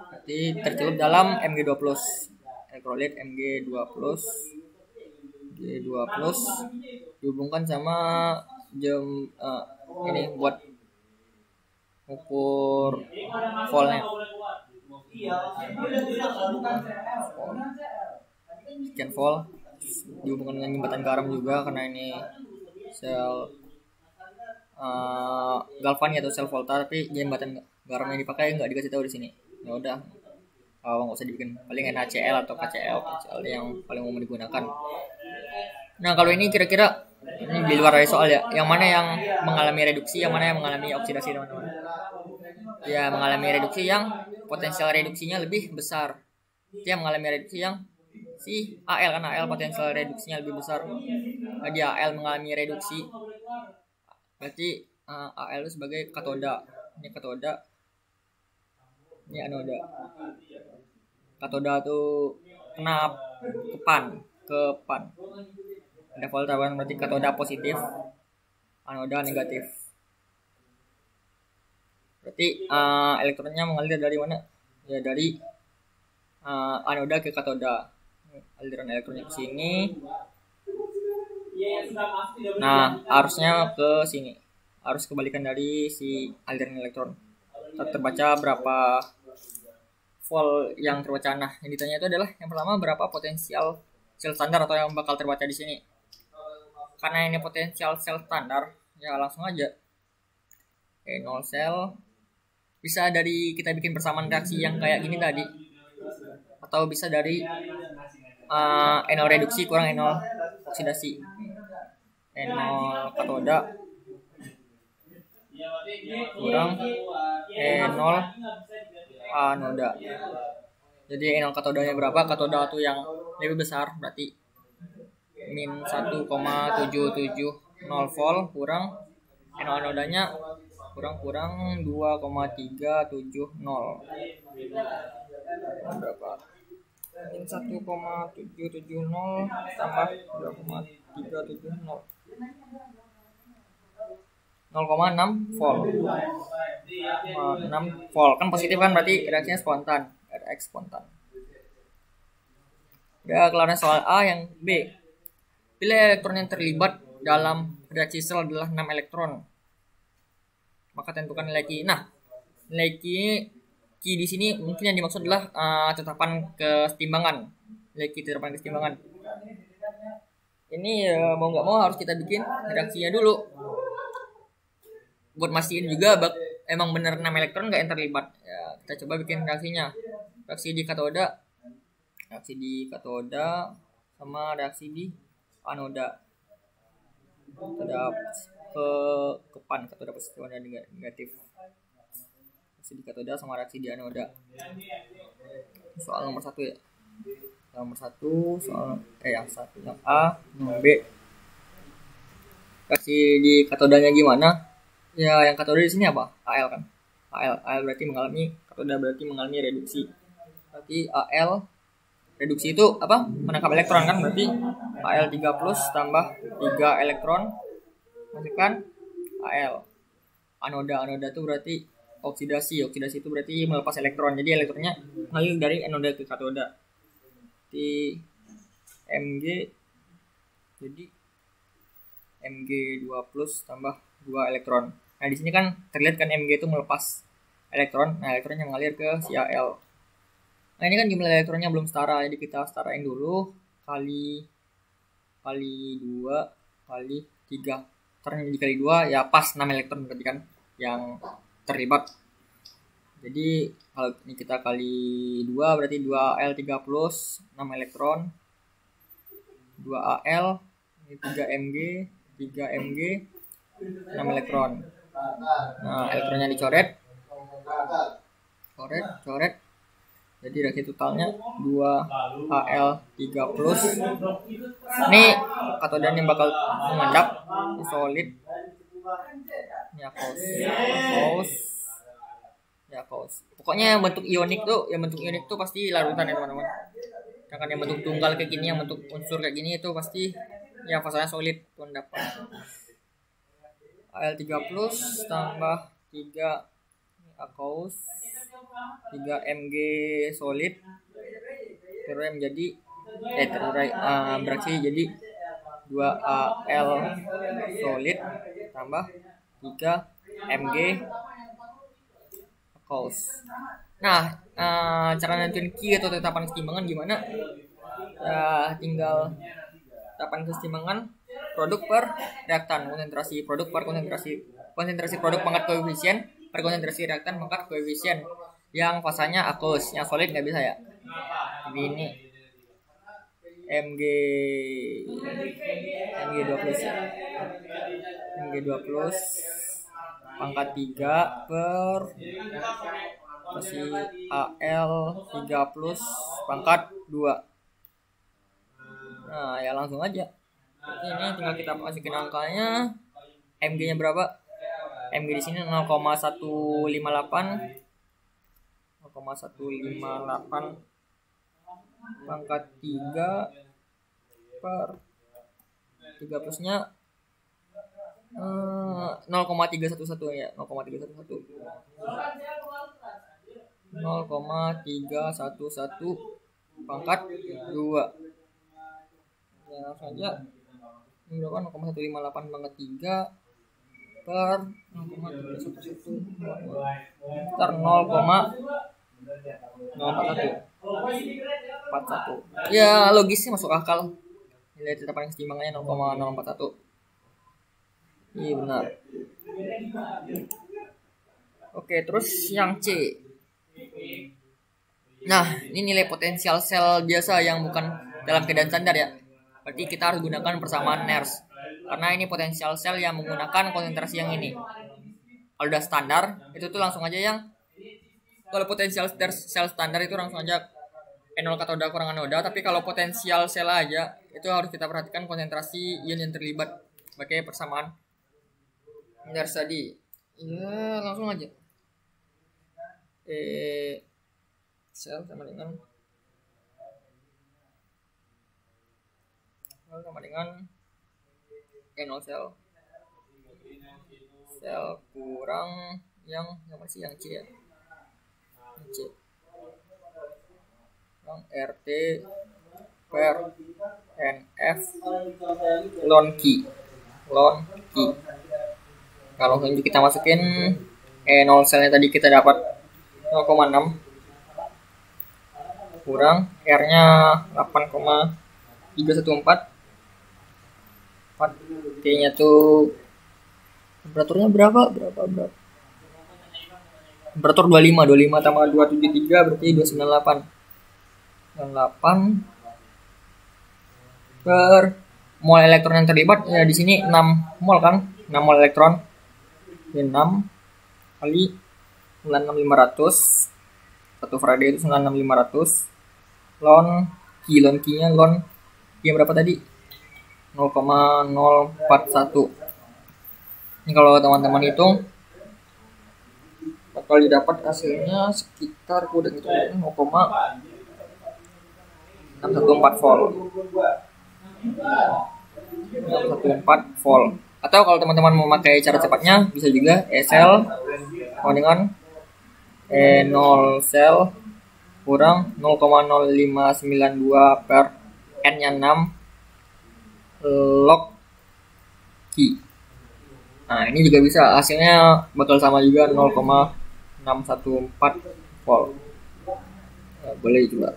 Berarti tercelup dalam Mg2+. Elektrolit Mg2+. Dihubungkan sama jam ini buat ukur voltnya. Sekian volt dihubungkan dengan jembatan garam juga karena ini sel galvani atau sel volta, tapi jembatan garam yang dipakai nggak dikasih tahu di sini. Ya udah, nggak usah dibikin, paling NaCl atau KCl yang paling umum digunakan. Nah, kalau ini kira-kira ini di luar dari soal ya, yang mana yang mengalami reduksi, yang mana yang mengalami oksidasi, teman-teman. Ya, mengalami reduksi yang potensial reduksinya lebih besar. Dia mengalami reduksi yang si Al, karena Al potensial reduksinya lebih besar. Jadi Al mengalami reduksi, berarti Al itu sebagai katoda. Ini katoda, ini anoda. Katoda tuh kena ke pan. Ada volta kan, berarti katoda positif, anoda negatif. Berarti elektronnya mengalir dari mana? Ya dari anoda ke katoda. Aliran elektronnya ke sini. Nah, arusnya ke sini. Arus kebalikan dari si aliran elektron. Terbaca berapa volt yang terbaca. Nah, yang ditanya itu adalah yang pertama, berapa potensial sel standar atau yang bakal terbaca di sini. Karena ini potensial sel standar, ya langsung aja. E0 sel bisa dari kita bikin persamaan reaksi yang kayak gini tadi, atau bisa dari N0 reduksi kurang N0 oksidasi. N0 katoda kurang N0 anoda. Jadi N0 katodanya berapa? Katoda itu yang lebih besar, berarti min 1,770 volt kurang N0 anodanya kurang 2,370. Berapa? Min 1,770 tambah 2,370. 0,6 volt. 6 volt kan positif kan, berarti reaksinya spontan, Rx spontan. Udah kelarnya soal A. Yang B, bila elektron yang terlibat dalam reaksi sel adalah 6 elektron, maka tentukan nilai Q. Nah, nilai Q di sini mungkin yang dimaksud adalah tetapan kesetimbangan. Nilai Q tetapan kesetimbangan. Ini mau nggak mau harus kita bikin reaksinya dulu. Buat mastiin juga emang bener 6 elektron nggak yang terlibat. Ya, kita coba bikin reaksinya. Reaksi di katoda sama reaksi di anoda. Katoda ke pan, katoda positif, anoda negatif. Reaksi di katoda sama reaksi di anoda. Soal nomor 1 ya. Nomor 1 soal yang A, yang B. Reaksi di katodanya gimana? Ya, yang katoda di sini apa? Al kan. Al berarti katoda berarti mengalami reduksi. Berarti Al reduksi itu apa? Menangkap elektron kan, berarti Al3+ tambah 3 elektron masukkan Al. Anoda itu berarti oksidasi itu berarti melepas elektron. Jadi elektronnya mengalir dari anoda ke katoda. berarti Mg jadi Mg2 plus tambah 2 elektron. Nah di sini kan terlihat kan Mg itu melepas elektron, nah elektronnya mengalir ke si Al. Nah ini kan jumlah elektronnya belum setara, jadi kita setarain dulu kali 2 kali 3. Karena dikali 2 ya pas 6 elektron berarti kan yang terlibat. Jadi kalau ini kita kali 2 berarti 2Al3 plus 6 elektron, 2Al, ini 3Mg, 3Mg, 6 elektron. Nah elektronnya dicoret, coret. Jadi reaksi totalnya 2Al3 plus. Ini katodanya bakal mengendap, ini solid, ini aqueous. Pokoknya yang bentuk ionik tuh pasti larutan ya teman-teman. Sedangkan yang bentuk tunggal kayak gini, yang bentuk unsur kayak gini itu pasti ya fasalnya solid pendapat. Al3 plus tambah 3 aqueous, 3 Mg solid terurai menjadi beraksi jadi 2Al solid tambah 3 Mg aqueous. Nah, cara nentuin Q atau tetapan keseimbangan gimana? Tinggal tetapan keseimbangan produk per reaktan, konsentrasi produk per konsentrasi produk pangkat koefisien per konsentrasi reaktan pangkat koefisien yang fasanya aqueous, yang solid nggak bisa ya. Jadi ini Mg2 plus ya. Mg2 plus pangkat 3 per si Al3 plus pangkat 2. Nah ya langsung aja. Ini tinggal kita masukin angkanya. Mg-nya berapa? Mg di sini 0,158 pangkat 3 per 3 plusnya 0,311 ya, 0,311 pangkat 2 ya langsung aja. Ini berapa? 0,158 pangkat 3 per 0,311 sekitar 0,041 ya, logisnya masuk akal. Nilai tetapan keseimbangannya 0,041. Iya benar. Oke, terus yang C. Nah, ini nilai potensial sel biasa yang bukan dalam keadaan standar ya. Berarti kita harus gunakan persamaan Nernst. Karena ini potensial sel yang menggunakan konsentrasi yang ini. Kalau udah standar, itu tuh langsung aja yang kalau potensial sel standar itu langsung aja N0 katoda kurang anoda. Tapi kalau potensial sel aja, itu harus kita perhatikan konsentrasi ion yang terlibat pakai persamaan Nernst tadi. Ya, langsung aja. Sel sama dengan N0 sel kurang yang mana sih, yang C ya, C kurang RT per NF ln Q. Kalau kita masukin E0 selnya tadi kita dapat 0,6 kurang R-nya 8,314. T-nya tuh temperaturnya berapa? Temperatur 25 tambah 273 berarti 298. 98 per mol elektron yang terlibat ya di sini 6 mol kan? 6 mol elektron. 6 kali 96500. 1 Faraday itu 96500 ln Q-nya berapa tadi? 0,041. Ini kalau teman-teman hitung bakal didapat hasilnya sekitar 0,614 volt. 614 volt. Atau kalau teman-teman mau pakai cara cepatnya bisa juga E sel sama dengan E0 sel kurang 0,0592 per n-nya 6 log Q. Nah, ini juga bisa, hasilnya bakal sama juga 0,614 volt. Nah, boleh juga.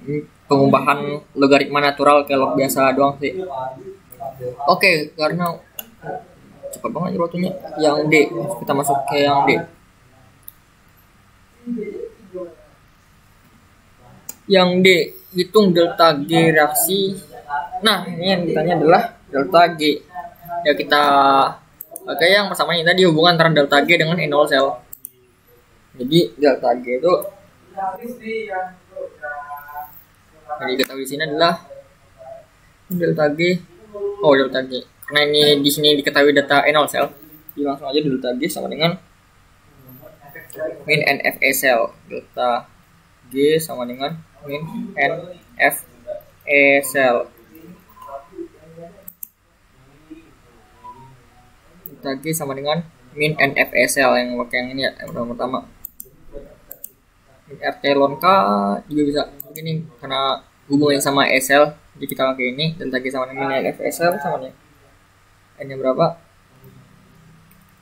Ini pengubahan logaritma natural ke log biasa doang sih. Oke, karena cepat banget waktunya. Yang D, kita masuk ke yang D. Yang D, hitung delta G reaksi. Nah, ini yang ditanya adalah delta G. Ya kita pakai yang pertama ini tadi, hubungan antara delta G dengan N0 sel. Jadi delta G itu yang diketahui di sini adalah delta G. Oh, delta G. Karena ini di sini diketahui data N0 sel, jadi langsung aja delta G sama dengan min NFE sel. Delta G sama dengan min NFE sel. Delta G sama dengan min NFE sel yang pakai yang ini ya, yang pertama. Min RT ln K juga bisa begini karena hubungannya sama E sel, jadi kita pakai ini. Delta G sama dengan min NFE sel sama dengan N nya berapa?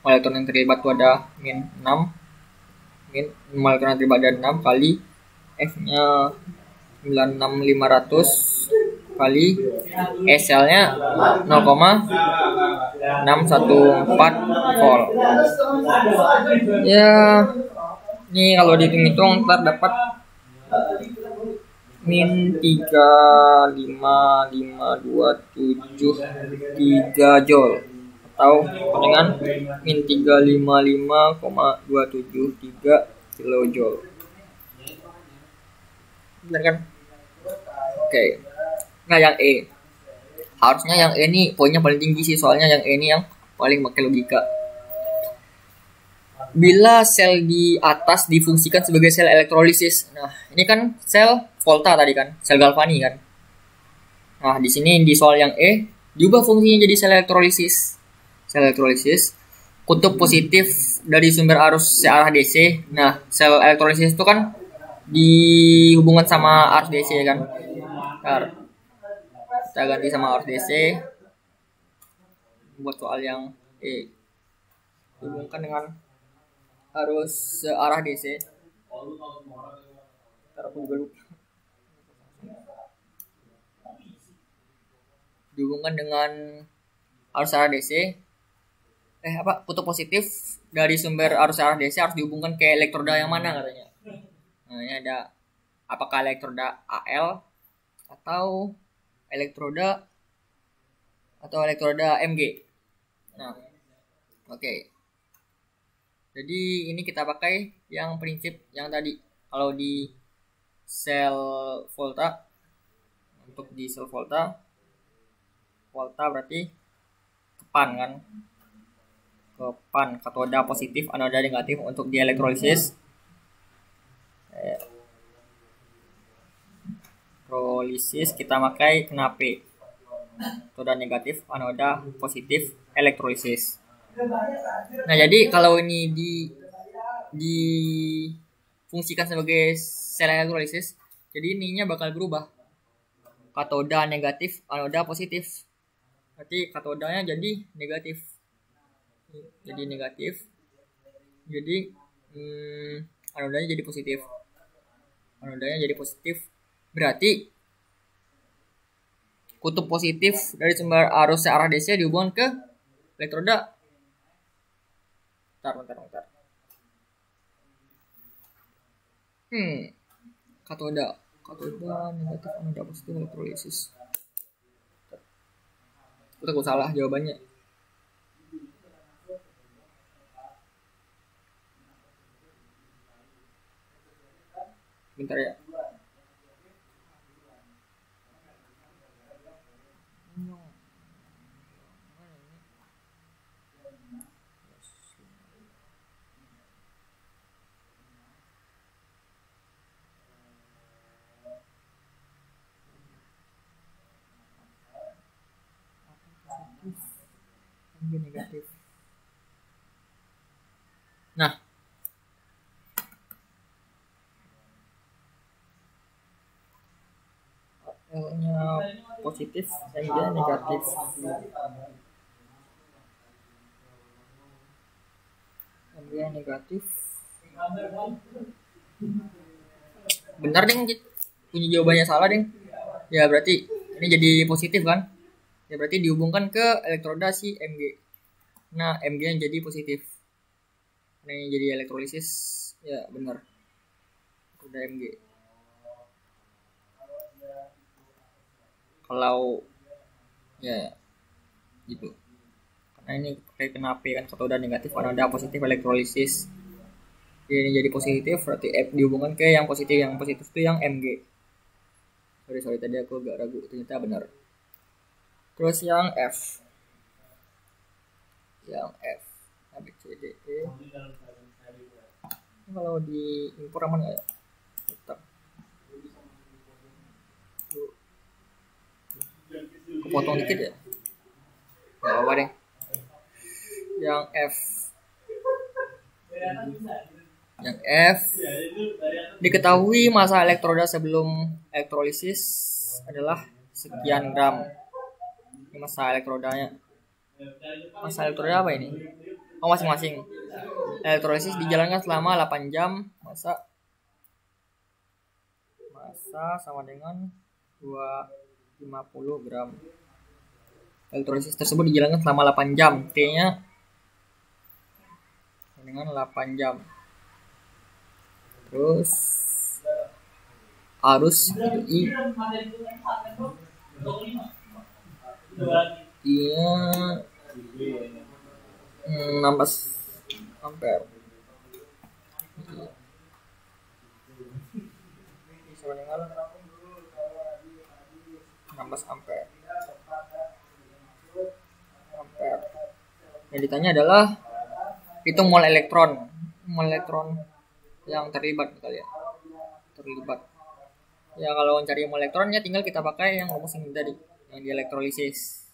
Elektron yang terlibat itu ada min 6, min elektron yang terlibat ada 6 kali F nya 96500 kali E selnya 0,614 volt. Ya, ini kalau dihitung ntar dapat min 35527 joule atau dengan min 355,273 kilojoule. Benar kan? Oke. Nah, yang E. Harusnya yang E ini poinnya paling tinggi sih, soalnya yang E ini yang paling pakai logika. Bila sel di atas difungsikan sebagai sel elektrolisis. Nah, ini kan sel Volta tadi kan, sel Galvani kan. Nah, di sini di soal yang E diubah fungsinya jadi sel elektrolisis. Sel elektrolisis, kutub positif dari sumber arus searah DC. Nah, sel elektrolisis itu kan dihubungkan sama arus DC kan. Ntar kita ganti sama arus DC buat soal yang E, hubungkan dengan arus searah DC. Ntar aku juga lupa. Dihubungkan dengan arus searah DC. Kutub positif dari sumber arus searah DC harus dihubungkan ke elektroda yang mana katanya. Nah, ini ada apakah elektroda AL atau elektroda MG. Nah, oke. Jadi ini kita pakai yang prinsip yang tadi. Kalau di sel Volta, untuk di sel Volta berarti kepan kan, kepan katoda positif, anoda negatif. Untuk di elektrolisis kita pakai kenape, katoda negatif, anoda positif, elektrolisis. Nah, jadi kalau ini difungsikan sebagai sel elektrolisis, jadi ininya bakal berubah. Katoda negatif, anoda positif. Berarti katodanya jadi negatif. Jadi anodanya jadi positif. Berarti kutub positif dari sumber arus searah DC dihubungkan ke elektroda. Bentar. Katoda negatif, anoda positif, elektrolisis. Aku takut salah jawabannya. Bentar ya. Negatif. Nah, positif, Mg negatif. Mg negatif. Benar deng, punya jawabannya salah deng. Ya berarti ini jadi positif kan? Ya berarti dihubungkan ke elektroda si Mg. Nah Mg yang jadi positif. Nah ini jadi elektrolisis. Ya benar. Elektroda Mg. Kalau ya gitu. Karena ini kenapa kan katoda negatif karena ada positif elektrolisis. Ini jadi positif berarti F dihubungkan ke yang positif itu yang Mg. Sorry tadi aku agak ragu, ternyata benar. Terus yang F A B C D E. Kalau di impor aman nggak ya? Tetap kepotong dikit ya, nggak apa-apa deh. Yang F diketahui massa elektroda sebelum elektrolisis adalah sekian gram. Ini massa elektrodanya. Massa elektroda apa ini? Oh masing-masing. Elektrolisis dijalankan selama 8 jam. Massa sama dengan 250 gram. Elektrolisis tersebut dijalankan selama 8 jam. T-nya dengan 8 jam. Terus arus I nya 16 ampere. Sama dengan 16 ampere. Yang ditanya adalah hitung mol elektron yang terlibat kali ya. Ya kalau mencari mol elektronnya tinggal kita pakai yang rumus ini tadi, yang di elektrolisis.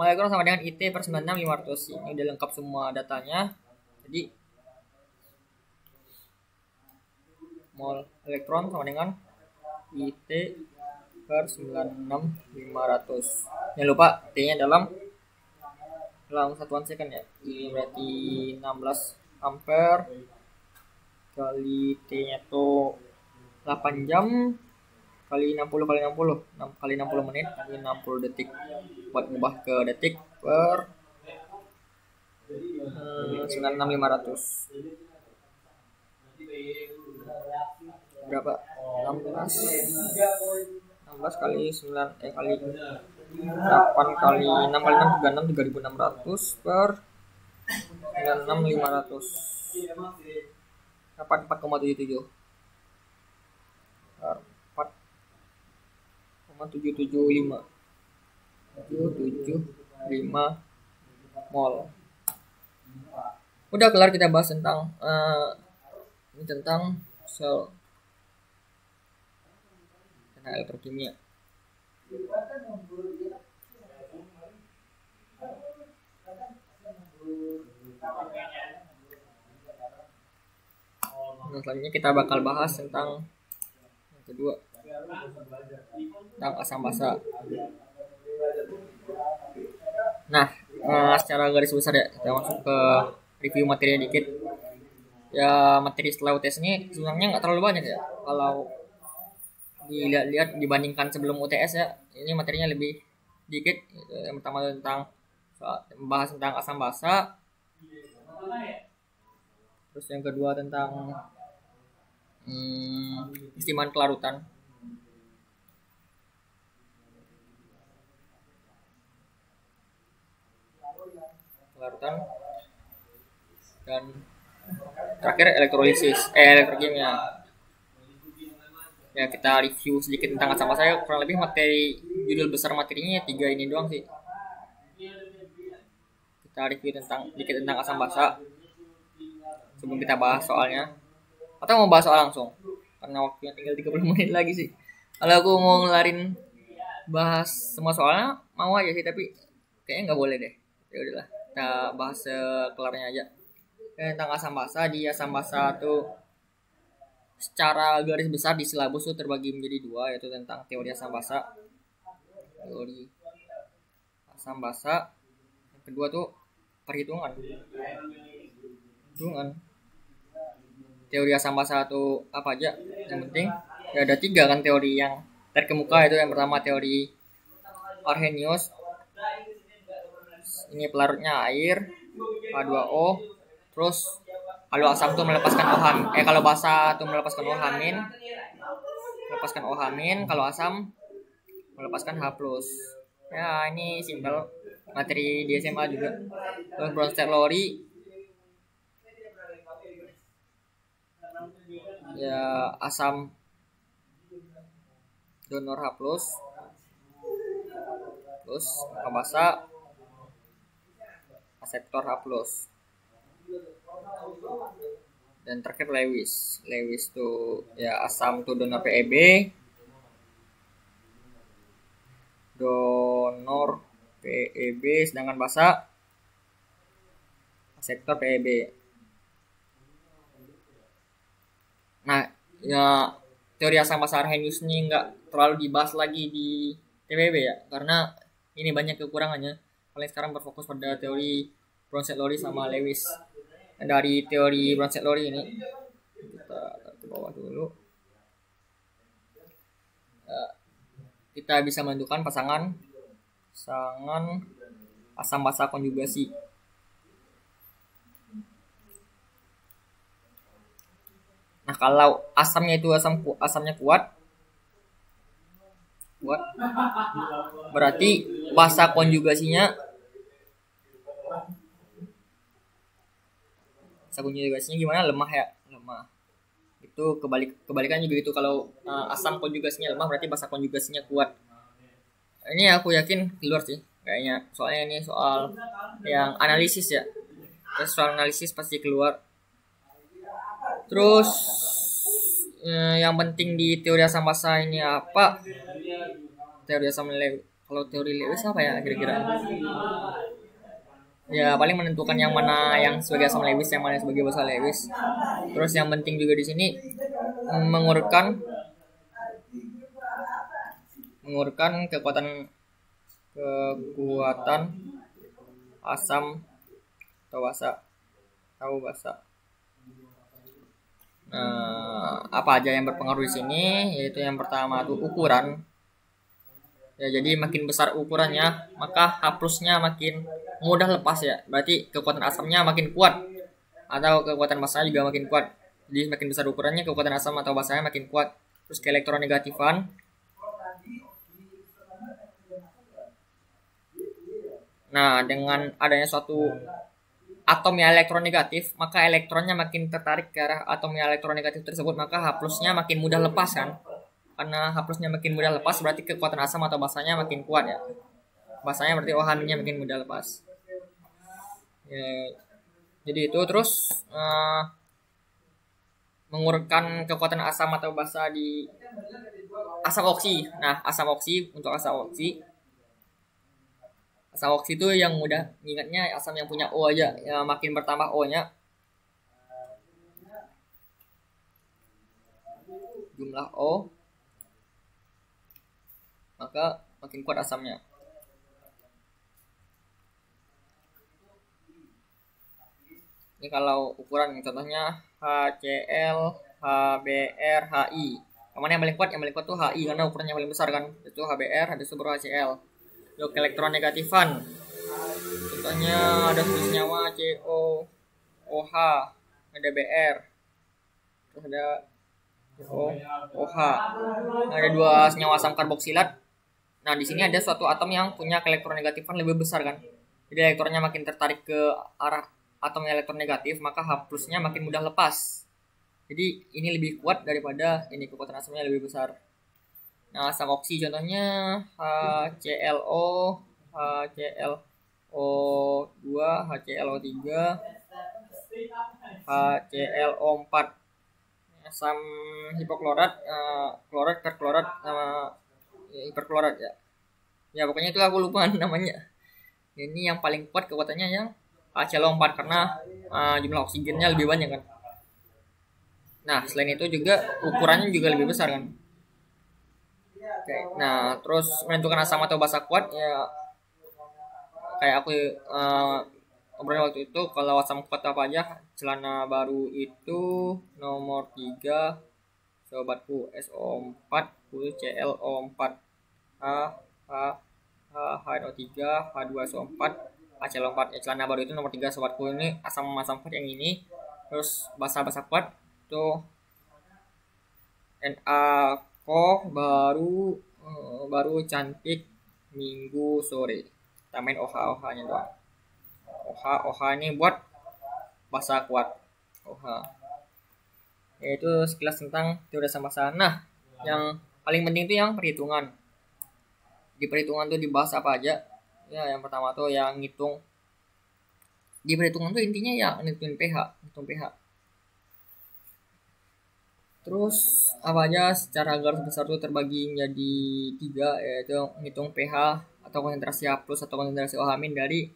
Mol elektron sama dengan IT per 96500. Ini udah lengkap semua datanya. Jadi mol elektron sama dengan IT per 96500. Jangan lupa T-nya dalam satuan second ya. Ini berarti 16 ampere kali T-nya tuh 8 jam kali 60 kali 60 kali 60 menit kali 60 detik. Buat ngubah ke detik per 96500 berapa? 16 kali 9 kali 8 kali 6 kali 6 36 3600 per 96500 dapat 4,77 775 mol. Udah kelar kita bahas tentang sel tentang elektrokimia. Nah, selanjutnya kita bakal bahas tentang yang kedua, tentang asam basa. Nah, secara garis besar ya, kita masuk ke review materi dikit. Ya, materi setelah UTS ini sebenarnya nggak terlalu banyak ya. Kalau dilihat dibandingkan sebelum UTS ya, ini materinya lebih dikit. Yang pertama tentang membahas tentang asam basa. Terus yang kedua tentang keistimewaan kelarutan. Dan terakhir elektrokimia. Ya kita review sedikit tentang asam basa. Kurang lebih materi judul besar materinya 3 ini doang sih. Kita review sedikit tentang asam basa sebelum kita bahas soalnya. Atau mau bahas soal langsung? Karena waktunya tinggal 30 menit lagi sih. Kalau aku mau ngelarin bahas semua soalnya mau aja sih, tapi kayaknya nggak boleh deh. Ya udahlah, kita bahas sekelarnya aja. Tentang asam basa, di asam basa tuh secara garis besar di silabus tuh terbagi menjadi 2, yaitu tentang teori asam basa teori asam basa. Yang kedua tuh perhitungan. Teori asam basa itu apa aja? Yang penting ya ada 3 kan teori yang terkemuka. Itu yang pertama teori Arrhenius. Ini pelarutnya air, H2O. Terus kalau asam tuh melepaskan OH, kalau basa tuh melepaskan OH-, kalau asam melepaskan H+. Ya, ini simpel, materi di SMA juga. Terus Bronsted Lowry ya asam donor H+, terus basa aseptor H+. Dan terakhir Lewis tuh ya asam tuh donor PEB, sedangkan basa aseptor PEB. Nah, ya teori asam basa Arrhenius ini nggak terlalu dibahas lagi di TPB ya, karena ini banyak kekurangannya. Paling sekarang berfokus pada teori Bronsted Lowry sama Lewis. Dari teori Bronsted Lowry ini kita taruh ke bawah dulu. Kita bisa menentukan pasangan asam basa konjugasi. Nah, kalau asamnya itu asamnya kuat, berarti basa konjugasinya gimana? Lemah ya, lemah. Itu kebalikan juga itu. Kalau asam konjugasinya lemah berarti basa konjugasinya kuat. Ini aku yakin keluar sih kayaknya, soalnya ini soal yang analisis ya. Soal analisis pasti keluar. Terus yang penting di teori asam basa ini apa? Teori asam Lewis. Kalau teori Lewis apa ya kira-kira? Ya paling menentukan yang mana yang sebagai asam Lewis, yang mana sebagai basa Lewis. Terus yang penting juga di sini mengurutkan kekuatan asam atau basa. Apa aja yang berpengaruh di sini? Yaitu yang pertama tuh ukuran. Ya, jadi makin besar ukurannya, maka H+-nya makin mudah lepas ya. Berarti kekuatan asamnya makin kuat, atau kekuatan basanya juga makin kuat. Jadi makin besar ukurannya, kekuatan asam atau basanya makin kuat. Terus ke elektronegatifan. Nah, dengan adanya suatu atom yang elektronegatif, maka elektronnya makin tertarik ke arah atom yang elektronegatif tersebut, maka H+-nya makin mudah lepas kan. Karena H+-nya makin mudah lepas, berarti kekuatan asam atau basanya makin kuat ya. Basanya berarti OH-nya makin mudah lepas. Ya, jadi itu. Terus mengurutkan kekuatan asam atau basa di asam oksi. Nah, asam oksi itu yang mudah ingatnya asam yang punya O aja. Ya, makin bertambah O-nya, jumlah O, maka makin kuat asamnya. Ini kalau ukuran contohnya HCl, HBr, HI. Yang mana yang paling kuat? Yang paling kuat tuh HI karena ukurannya paling besar kan. Itu HBr, habis itu baru HCl. Lalu elektronegatifan. Contohnya ada senyawa CO, OH, ada Br, terus ada OH. Ada 2 senyawa asam karboksilat. Nah, di sini ada suatu atom yang punya elektronegatifan lebih besar kan. Jadi elektronnya makin tertarik ke arah atom elektronegatif, maka H+-nya makin mudah lepas. Jadi ini lebih kuat daripada ini, kekuatan asamnya lebih besar. Nah, asam oksi contohnya HClO, HClO2, HClO3, HClO4. Asam hipoklorat, klorat, perklorat sama hiperklorat ya. Ya pokoknya itu aku lupa namanya. Ini yang paling kuat kekuatannya yang HClO4 karena jumlah oksigennya lebih banyak kan. Nah, selain itu juga ukurannya juga lebih besar kan. Oke. Nah, terus menentukan asam atau basa kuat ya kayak aku obrolin waktu itu. Kalau asam kuat apa aja? Celana baru itu nomor 3 sobatku SO4 ClO4 H H HNO3 H2SO4 HCl4. Ya, celana baru itu nomor 3 sobatku. Ini asam kuat yang ini. Terus basa kuat tuh NaCO baru cantik minggu sore. Tambahin OH nya doang. OH ini buat basa kuat. OH. Yaitu sekilas tentang teori asam basa. Nah, yang paling penting itu yang perhitungan. Di perhitungan tuh dibahas apa aja? Ya, yang pertama tuh yang ngitung. Di perhitungan tuh intinya ya ngitung pH. Terus apa aja secara garis besar tuh terbagi menjadi 3, yaitu ngitung pH atau konsentrasi H+ atau konsentrasi OH- dari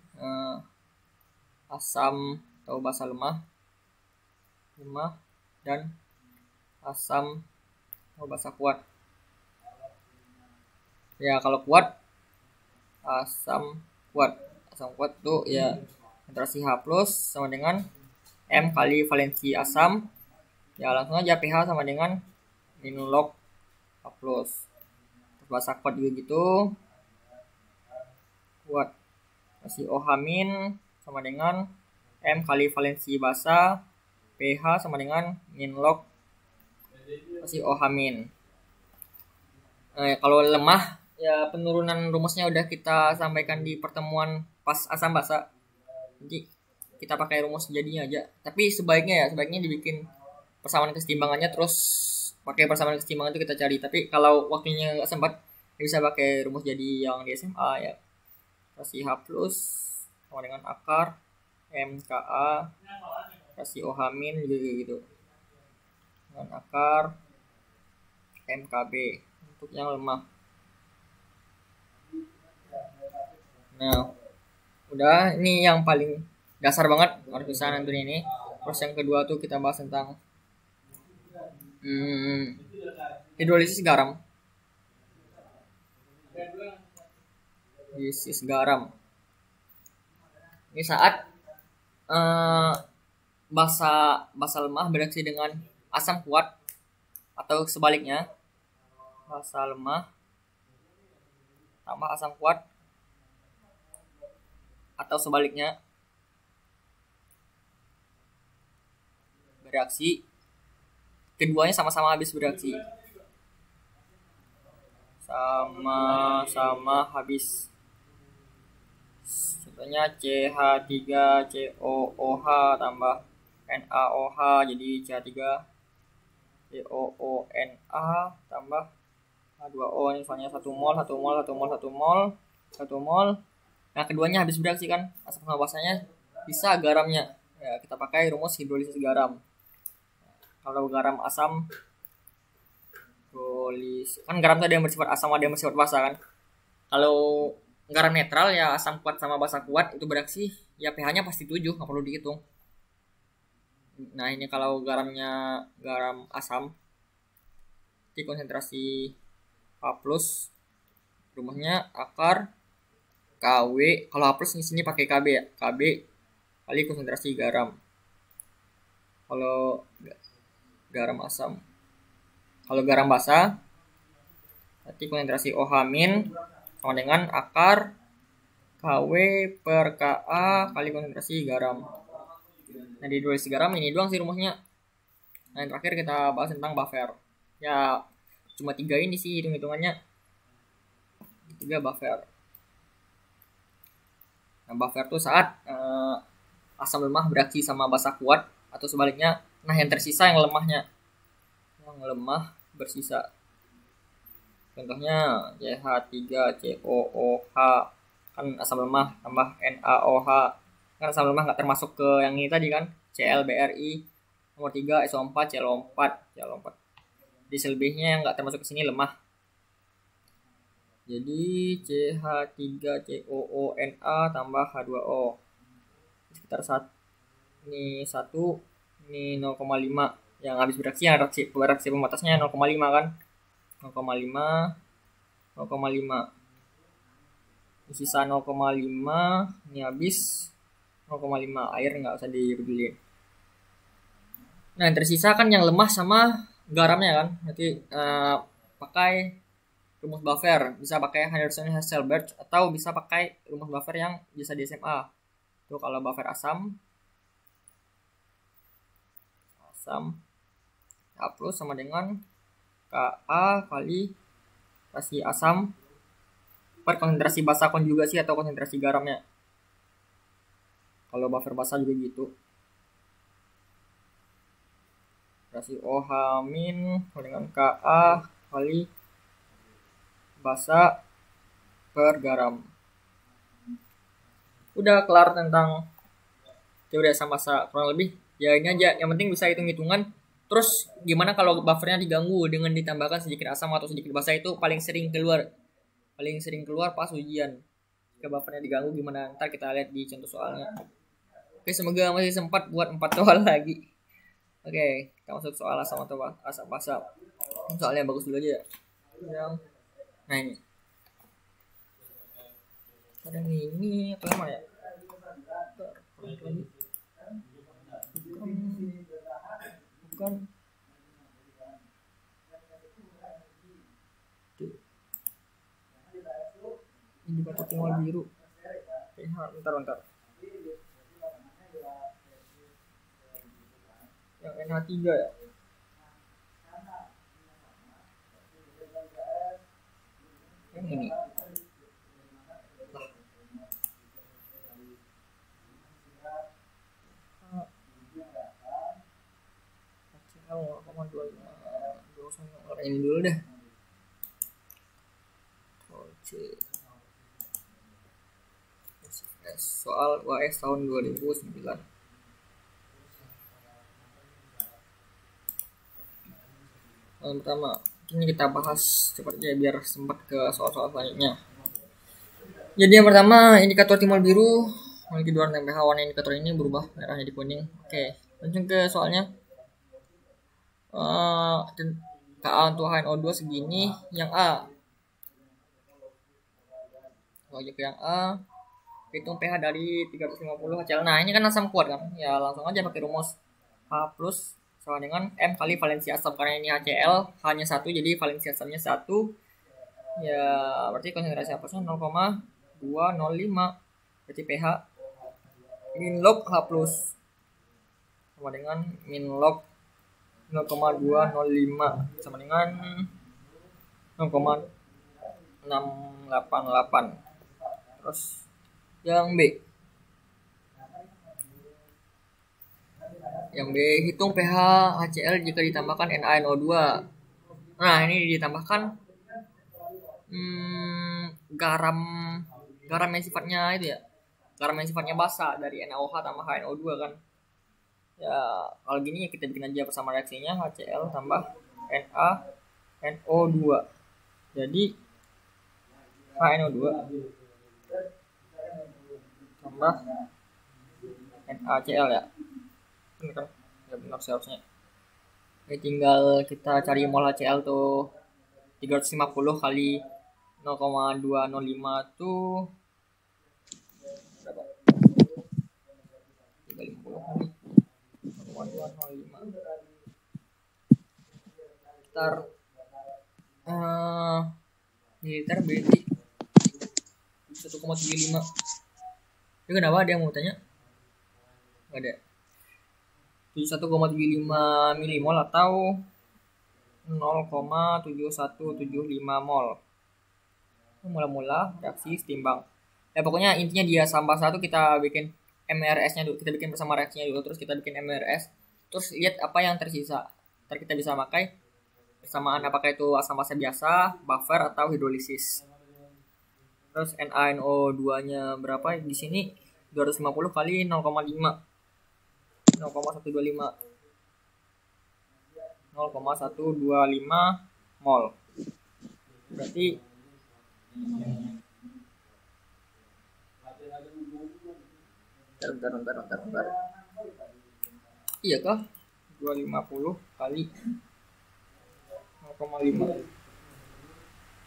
asam atau basa lemah dan asam atau basa kuat. Ya kalau kuat asam kuat tuh ya konsentrasi H+ sama dengan M kali valensi asam. Ya langsung aja pH sama dengan minus log H+. Terus basa kuat juga gitu. Kuat masih OH- sama dengan M kali valensi basa, pH sama dengan min log masih OH-. Kalau lemah ya penurunan rumusnya udah kita sampaikan di pertemuan pas asam basa. Jadi kita pakai rumus jadinya aja. Tapi sebaiknya dibikin persamaan kesetimbangannya, terus pakai persamaan kesetimbangan itu kita cari. Tapi kalau waktunya nggak sempat ya bisa pakai rumus jadi yang di SMA ya. Kasih H+ sama dengan akar MKA kasih OH- juga gitu. Dengan akar MKB untuk yang lemah. Nah, udah ini yang paling dasar banget harus bisa nentuin ini. Terus yang kedua tuh kita bahas tentang hidrolisis garam. Ini saat basa lemah bereaksi dengan asam kuat atau sebaliknya. Basa lemah tambah asam kuat atau sebaliknya bereaksi, keduanya sama-sama habis bereaksi. Sama-sama habis. Contohnya CH3COOH tambah NaOH jadi CH3 COONA tambah H2O. Ini soalnya 1 mol. Nah, keduanya habis bereaksi kan, asam sama basanya bisa garamnya. Ya, kita pakai rumus hidrolisis garam. Kalau garam asam kan garam itu ada yang bersifat asam, ada yang bersifat basa kan. Kalau garam netral ya asam kuat sama basa kuat itu bereaksi ya pH-nya pasti 7, nggak perlu dihitung. Nah, ini kalau garam asam di konsentrasi H+, rumusnya akar KW. Kalau H+ di sini pakai KB ya. KB kali konsentrasi garam. Kalau garam asam. Kalau garam basa berarti konsentrasi OH- sama dengan akar KW per KA kali konsentrasi garam. Nah, di hidrolisis garam ini doang sih rumusnya. Nah, yang terakhir kita bahas tentang buffer. Ya, cuma 3 ini sih hitung-hitungannya. 3 buffer. Nah, buffer tuh saat asam lemah bereaksi sama basa kuat atau sebaliknya. Nah, yang tersisa yang lemahnya. Yang lemah bersisa. Contohnya CH3COOH kan asam lemah tambah NaOH. Kan asam lemah nggak termasuk ke yang ini tadi kan. ClBRI nomor 3 SO4 ClO4. Di selebihnya yang nggak termasuk ke sini lemah. Jadi CH3COONA tambah H2O sekitar 1 ini 0,5 yang habis bereaksi, yang reaksi pembatasnya 0,5 kan. 0,5 0,5. Sisa 0,5 ini habis 0,5 air, nggak usah dipeduli. Nah, yang tersisa kan yang lemah sama garamnya kan. Nanti pakai rumus buffer, bisa pakai Henderson-Hasselbalch atau bisa pakai rumus buffer yang bisa di SMA. Tuh kalau buffer asam H plus sama dengan Ka kali konsentrasi asam per konsentrasi basa konjugasi atau konsentrasi garamnya. Kalau buffer basa juga gitu. Konsentrasi OH min dengan Ka kali basa per garam. Udah kelar tentang teori asam basa, kurang lebih ya ini aja. Yang penting bisa hitung-hitungan. Terus gimana kalau buffernya diganggu dengan ditambahkan sedikit asam atau sedikit basa, itu paling sering keluar pas ujian. Jika buffernya diganggu gimana, ntar kita lihat di contoh soalnya. Oke, semoga masih sempat buat 4 soal lagi. Oke, kita masuk soal asam atau asam basa. Soalnya bagus dulu aja ya. Nah ini kadang ini atau mana ya, bukan indikator timbal biru. Bentar yang NH3 ya. Yang ini ini dulu deh. Soal UAS tahun 2009. Yang pertama, ini kita bahas cepatnya biar sempat ke soal-soal selanjutnya. Jadi yang pertama, indikator timbal biru memiliki dua warna pH. Warna indikator ini berubah, merah jadi kuning. Oke, langsung ke soalnya. Ka untuk HNO2 segini, yang A. Lagi ke yang A, hitung pH dari 350 HCl. Nah, ini kan asam kuat kan? Ya langsung aja pakai rumus H plus sama dengan M kali valensi asam, karena ini HCl hanya 1 jadi valensi asamnya 1. Ya, berarti konsentrasi hapusnya 0,205. Berarti pH min log H plus sama dengan min log 0,205 sama dengan 0,688. Terus yang B. Yang B, hitung pH HCl jika ditambahkan NaNO2. Nah, ini ditambahkan garam yang sifatnya itu ya. Garam yang sifatnya basa dari NaOH tambah HNO2 kan. Ya, kalau gini ya kita bikin aja bersama reaksinya HCl tambah NaNO2. Jadi HNO2 tambah NaCl ya. Ini kan ya benar seharusnya. Ini tinggal kita cari mol HCl tuh 350 kali 0,205 tuh berapa? 350 kali 0,205 sekitar mililiter berarti 1,75. Ini kenapa ada yang mau tanya? Nggak ada. 1,75 milimol atau 0,7175 mol. Mula-mula reaksi setimbang. Ya pokoknya intinya dia sampah satu kita bikin MRS-nya dulu. Kita bikin bersama reaksinya dulu, terus kita bikin MRS. Terus lihat apa yang tersisa. Ntar kita bisa pakai bersamaan apakah itu asam basa biasa, buffer atau hidrolisis. Terus NaNO2-nya berapa? Di sini 250 kali 0,5. 0,125 mol. Berarti bentar. Iya kah? 250 kali 0,5.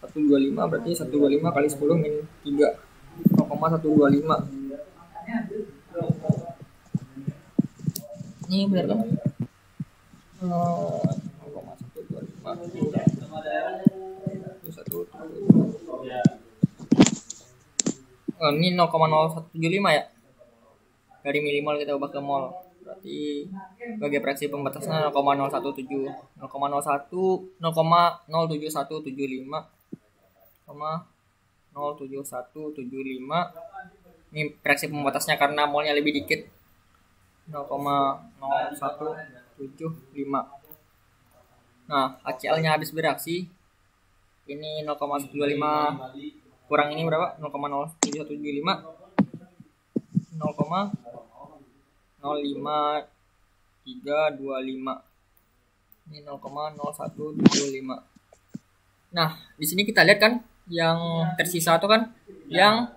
125 berarti 125 kali 10 min 3 0,125. Ini benar kan? 0,125 ini 0,0175 ya. Dari milimol kita ubah ke mol. Berarti sebagai fraksi pembatasnya 0,017 0,01 0,07175 0,07175. Ini fraksi pembatasnya karena molnya lebih dikit 0,0175. Nah, HCl-nya habis bereaksi. Ini 0,125 kurang ini berapa? 0,0775 0,05325. Ini 0,0175. Nah, di sini kita lihat kan yang tersisa itu kan yang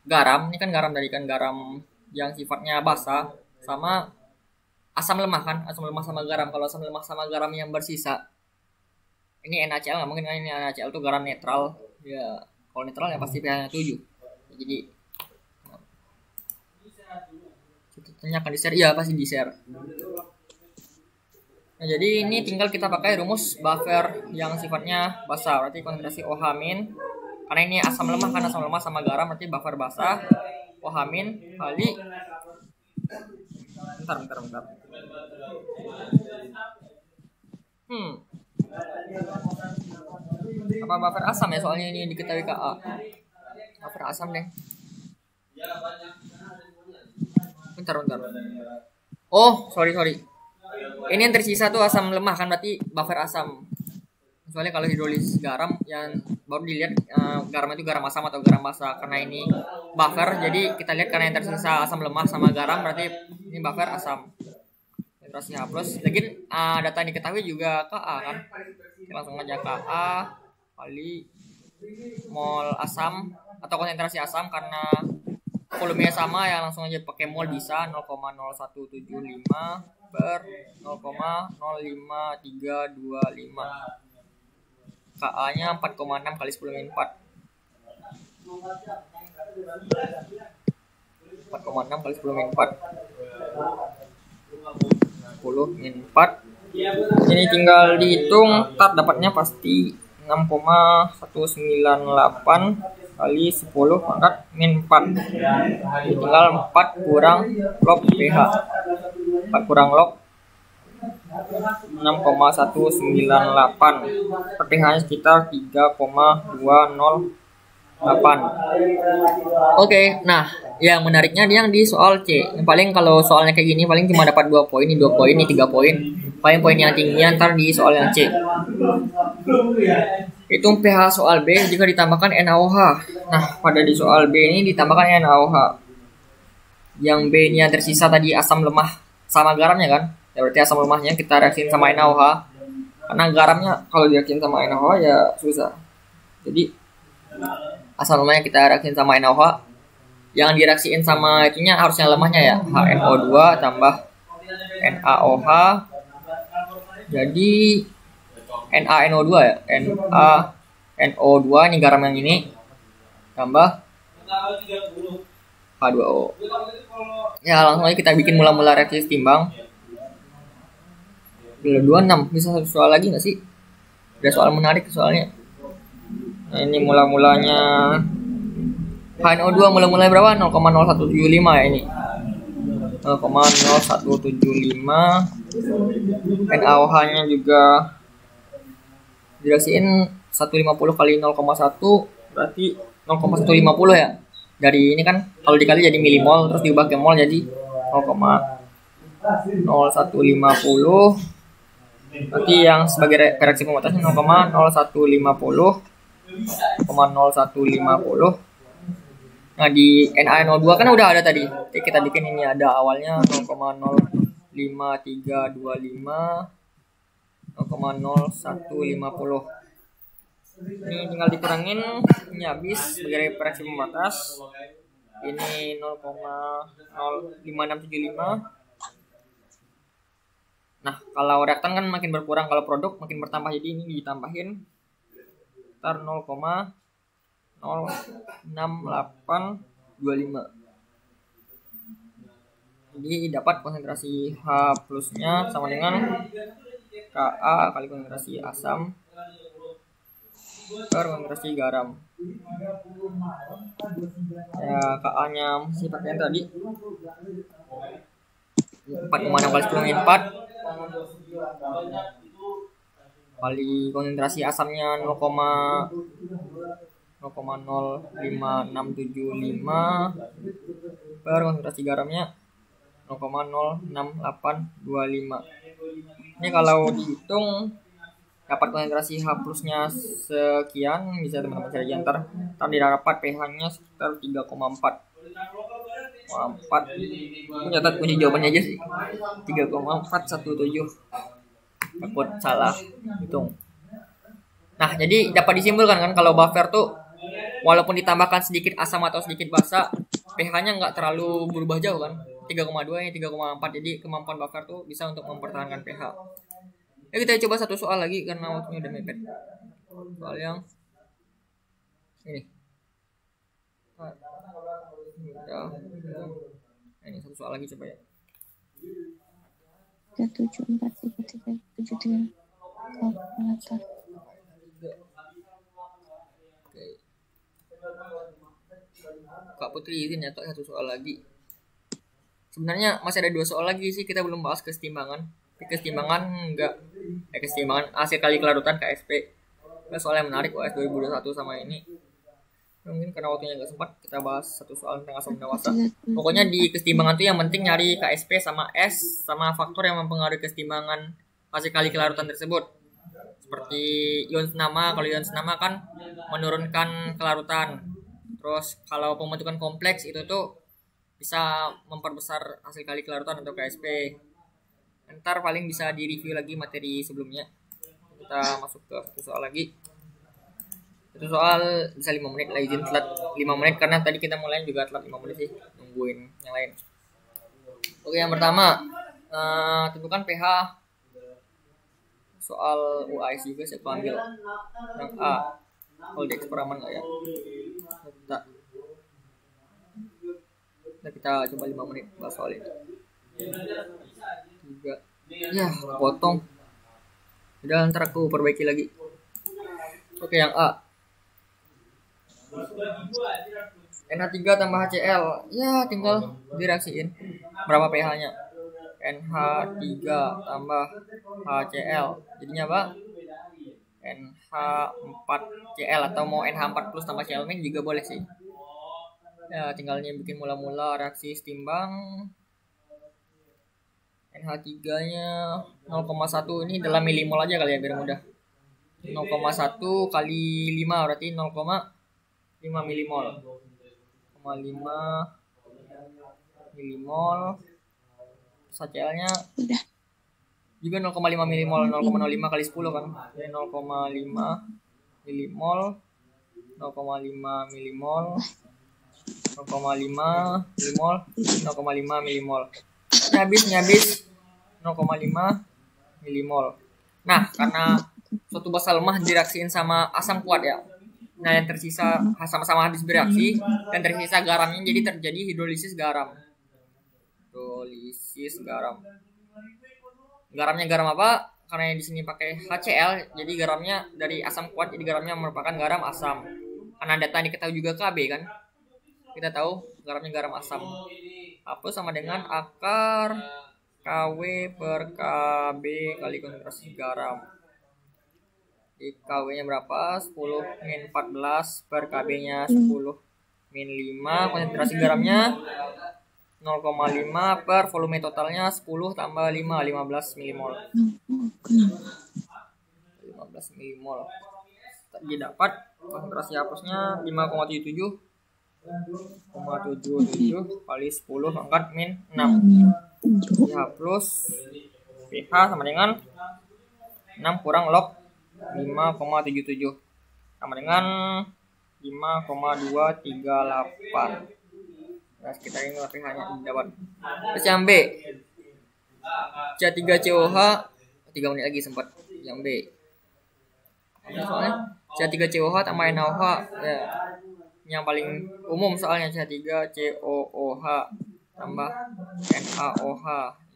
garam. Ini kan garam tadi kan, garam yang sifatnya basah sama asam lemah kan, asam lemah sama garam. Kalau asam lemah sama garam yang bersisa, ini NaCl nggak mungkin kan, ini NaCl itu garam netral ya. Kalau netral ya pasti pH-nya 7. Jadi kita tanyakan di share, iya pasti di share. Nah, jadi ini tinggal kita pakai rumus buffer yang sifatnya basah, berarti konsentrasi OH min, karena ini asam lemah kan, asam lemah sama garam berarti buffer basah OH min kali bentar. Apa buffer asam ya, soalnya ini diketahui Ka. Buffer asam deh. Bentar. Oh, sorry. Ini yang tersisa tuh asam lemah kan, berarti buffer asam. Soalnya kalau hidrolis garam yang baru dilihat garam itu garam asam atau garam basah. Karena ini buffer, jadi kita lihat karena yang tersisa asam lemah sama garam berarti ini buffer asam. Terus H+. Lagi data yang diketahui juga Ka kan. Kita langsung aja Ka kali mol asam atau konsentrasi asam, karena volumenya sama ya langsung aja pakai mol bisa 0,0175 per 0,05325. Ka nya 4,6 kali 10 min 4. 4,6 kali 10 min 4 10 min 4. Ini tinggal dihitung, tar dapatnya pasti 6,198 kali 10 pangkat min 4. Jadi tinggal 4 kurang log pH. 4 kurang log 6,198. Per pH-nya sekitar 3,208. Oke, nah yang menariknya yang di soal C. Yang paling kalau soalnya kayak gini paling cuma dapat 2 poin, ini 2 poin, ini 3 poin. Paling poin yang tinggi ntar di soal yang C. Hitung pH soal B jika ditambahkan NaOH. Nah, pada di soal B ini ditambahkan NaOH. Yang B ini yang tersisa tadi asam lemah sama garamnya kan? Ya berarti asam lemahnya kita reaksiin sama NaOH. Karena garamnya kalau direaksiin sama NaOH ya susah. Jadi asam lemahnya kita reaksiin sama NaOH. Yang direaksiin sama itunya harusnya lemahnya ya, HNO2 tambah NaOH. Jadi NaNO2 ya, NaNO2 ini garam yang ini tambah H2O. Ya langsung aja kita bikin mula-mula reaksi setimbang. 26, bisa satu soal lagi nggak sih? Ada soal menarik soalnya. Nah, ini mula-mulanya HNO2 mula-mulanya berapa? 0,0175 ya ini. 0,0175. NaOH-nya juga direaksiin 150 kali 0,1 berarti 0,150 ya. Dari ini kan kalau dikali jadi milimol terus diubah ke mol jadi 0,0150. Berarti yang sebagai reaksi pembatasnya 0,0150 0,0150. Nah di NaNO2 kan udah ada tadi. Jadi kita bikin ini ada awalnya 0,05325 0,0150. Ini tinggal dikurangin, ini habis sebagai reaksi pembatas. Ini 0,05675. Nah, kalau reaktan kan makin berkurang, kalau produk makin bertambah, jadi ini ditambahin. sekitar 0,06825. Jadi dapat konsentrasi H plusnya sama dengan Ka kali konsentrasi asam per konsentrasi garam. Ya, Ka nya masih pakai yang tadi 4,6 kali 10 min 4 kali konsentrasi asamnya 0,05675 per konsentrasi garamnya 0,06825. Ini kalau dihitung dapat konsentrasi H plusnya sekian, bisa teman-teman cari ntar didapat pH-nya sekitar 3,4. Catat kunci jawabannya aja sih, 3,417. Takut salah hitung. Nah, jadi dapat disimpulkan kan kalau buffer tuh walaupun ditambahkan sedikit asam atau sedikit basa, pH-nya nggak terlalu berubah jauh kan. 3,2 ini 3,4. Jadi kemampuan buffer tuh bisa untuk mempertahankan pH. Ya, kita coba satu soal lagi karena waktunya udah mepet. Soal yang ini. Ini satu soal lagi coba ya. 3743373 kalkulator. Oke. Kak Putri izin ya Kak, satu soal lagi. Sebenarnya masih ada 2 soal lagi sih, kita belum bahas kesetimbangan. Kesetimbangan kesetimbangan hasil kali kelarutan KSP. Soal yang menarik UAS 2021 sama ini. Mungkin karena waktunya nggak sempat, kita bahas satu soal tentang asam dewasa. Pokoknya di kesetimbangan tuh yang penting nyari KSP sama S sama faktor yang mempengaruhi kesetimbangan hasil kali kelarutan tersebut. Seperti ion senama, kalau ion senama kan menurunkan kelarutan. Terus kalau pembentukan kompleks itu tuh bisa memperbesar hasil kali kelarutan atau KSP. Ntar paling bisa di-review lagi materi sebelumnya. Kita masuk ke satu soal lagi. Itu soal bisa 5 menit lah, izin telat 5 menit karena tadi kita mulai juga telat 5 menit sih, nungguin yang lain. Oke, yang pertama tentukan pH. Soal UAS juga saya ambil yang A. Hold eksperimen nggak ya? Kita coba 5 menit bahas soal itu. 3. Ya, potong. Udah, ntar aku perbaiki lagi. Oke, yang A. NH3 tambah HCl. Ya, tinggal direaksiin. Berapa pH-nya? NH3 tambah HCl. Jadinya apa? NH4Cl atau mau NH4 plus tambah Cl- juga boleh sih. Ya, tinggalnya bikin mula-mula reaksi setimbang. NH3-nya 0,1, ini dalam milimol aja kali ya biar mudah. 0,1 kali 5 berarti 0,5 milimol. 0,5 milimol. HCl-nya juga 0,5 milimol, 0,05 kali 10 kan. Jadi 0,5 milimol. 0,5 milimol. 0,5 milimol, 0,5 milimol. Habis 0,5 milimol. Nah, karena suatu basa lemah direaksiin sama asam kuat ya. Nah, yang tersisa sama-sama habis bereaksi dan tersisa garamnya, jadi terjadi hidrolisis garam. Hidrolisis garam. Garamnya garam apa? Karena yang di sini pakai HCl, jadi garamnya dari asam kuat, jadi garamnya merupakan garam asam. Karena data diketahui juga Kb kan. Kita tahu garamnya garam asam. Apa sama dengan akar KW per KB kali konsentrasi garam. Di KW-nya berapa? 10 min 14 per KB-nya 10 min 5. Konsentrasi garamnya 0,5 per volume totalnya 10 tambah 5, 15 milimol. 15 milimol. Tadi dapat konsentrasi hapusnya 5,77 kali 10 pangkat min 6. pH plus pH sama dengan 6 kurang log 5,77 sama dengan 5,238. Nah, sekitar ini lah pH-nya dapat. Terus yang B, C3COH 3 menit lagi sempat. Yang B soalnya CH3COH tambah NaOH ya. Yang paling umum soalnya CH3COOH tambah NaOH.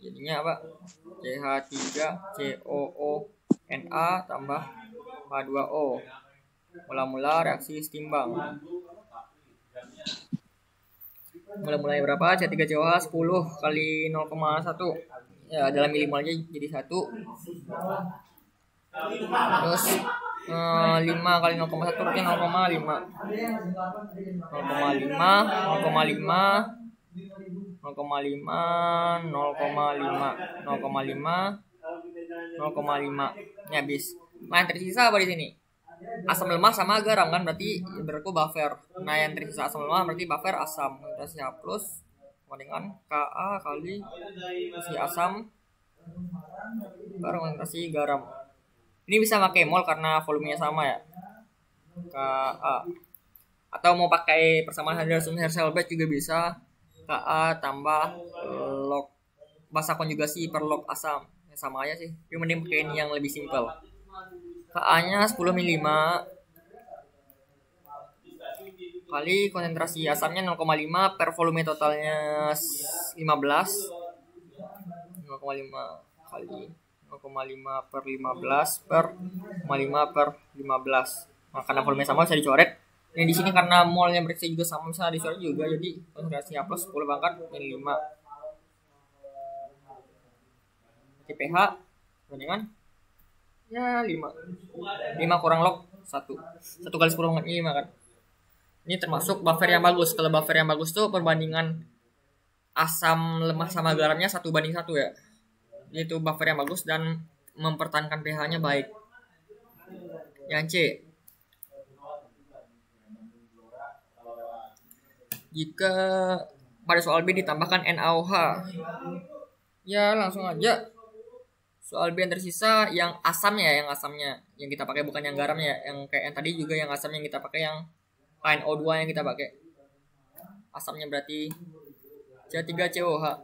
Jadinya apa? CH3COONA tambah H2O. Mula-mula reaksi setimbang. Mulai berapa? CH3COH 10 kali 0,1. Ya, dalam milimol aja jadi 1. Terus 5 kali 0,1 berarti 0,5. 0,5. Ini habis. Nah, yang tersisa apa di sini? Asam lemah sama garam kan, berarti berku buffer. Nah, yang tersisa asam lemah berarti buffer asam. Konsentrasi H+ sama dengan Ka kali si asam per konsentrasi garam. Ini bisa pakai mol karena volumenya sama ya. Ka. Atau mau pakai persamaan Henderson-Hershey-Beth juga bisa. Ka tambah log basa konjugasi per log asam. Ya, sama aja sih. Tapi mending pakai ini yang lebih simpel. Ka-nya 10 ml kali konsentrasi asamnya 0,5 per volume totalnya 15. 0,5 kali 0,5 per 15 per 0,5 per 15. Nah, karena volume sama bisa dicoret. Yang di sini karena molnya berarti juga sama bisa dicoret juga, jadi konsentrasi H+ 10 pangkat min 5. pH bandingan ya 5 kurang log 1 kali 10 pangkat 5 kan. Ini termasuk buffer yang bagus. Kalau buffer yang bagus tuh perbandingan asam lemah sama garamnya 1:1 ya. Itu buffer yang bagus dan mempertahankan pH-nya baik. Yang C, jika pada soal B ditambahkan NaOH, ya langsung aja soal B yang tersisa yang asamnya yang kita pakai, bukan yang garamnya. Yang kayak yang tadi juga yang asamnya yang kita pakai, yang NO2 yang kita pakai. Asamnya berarti CH3COH.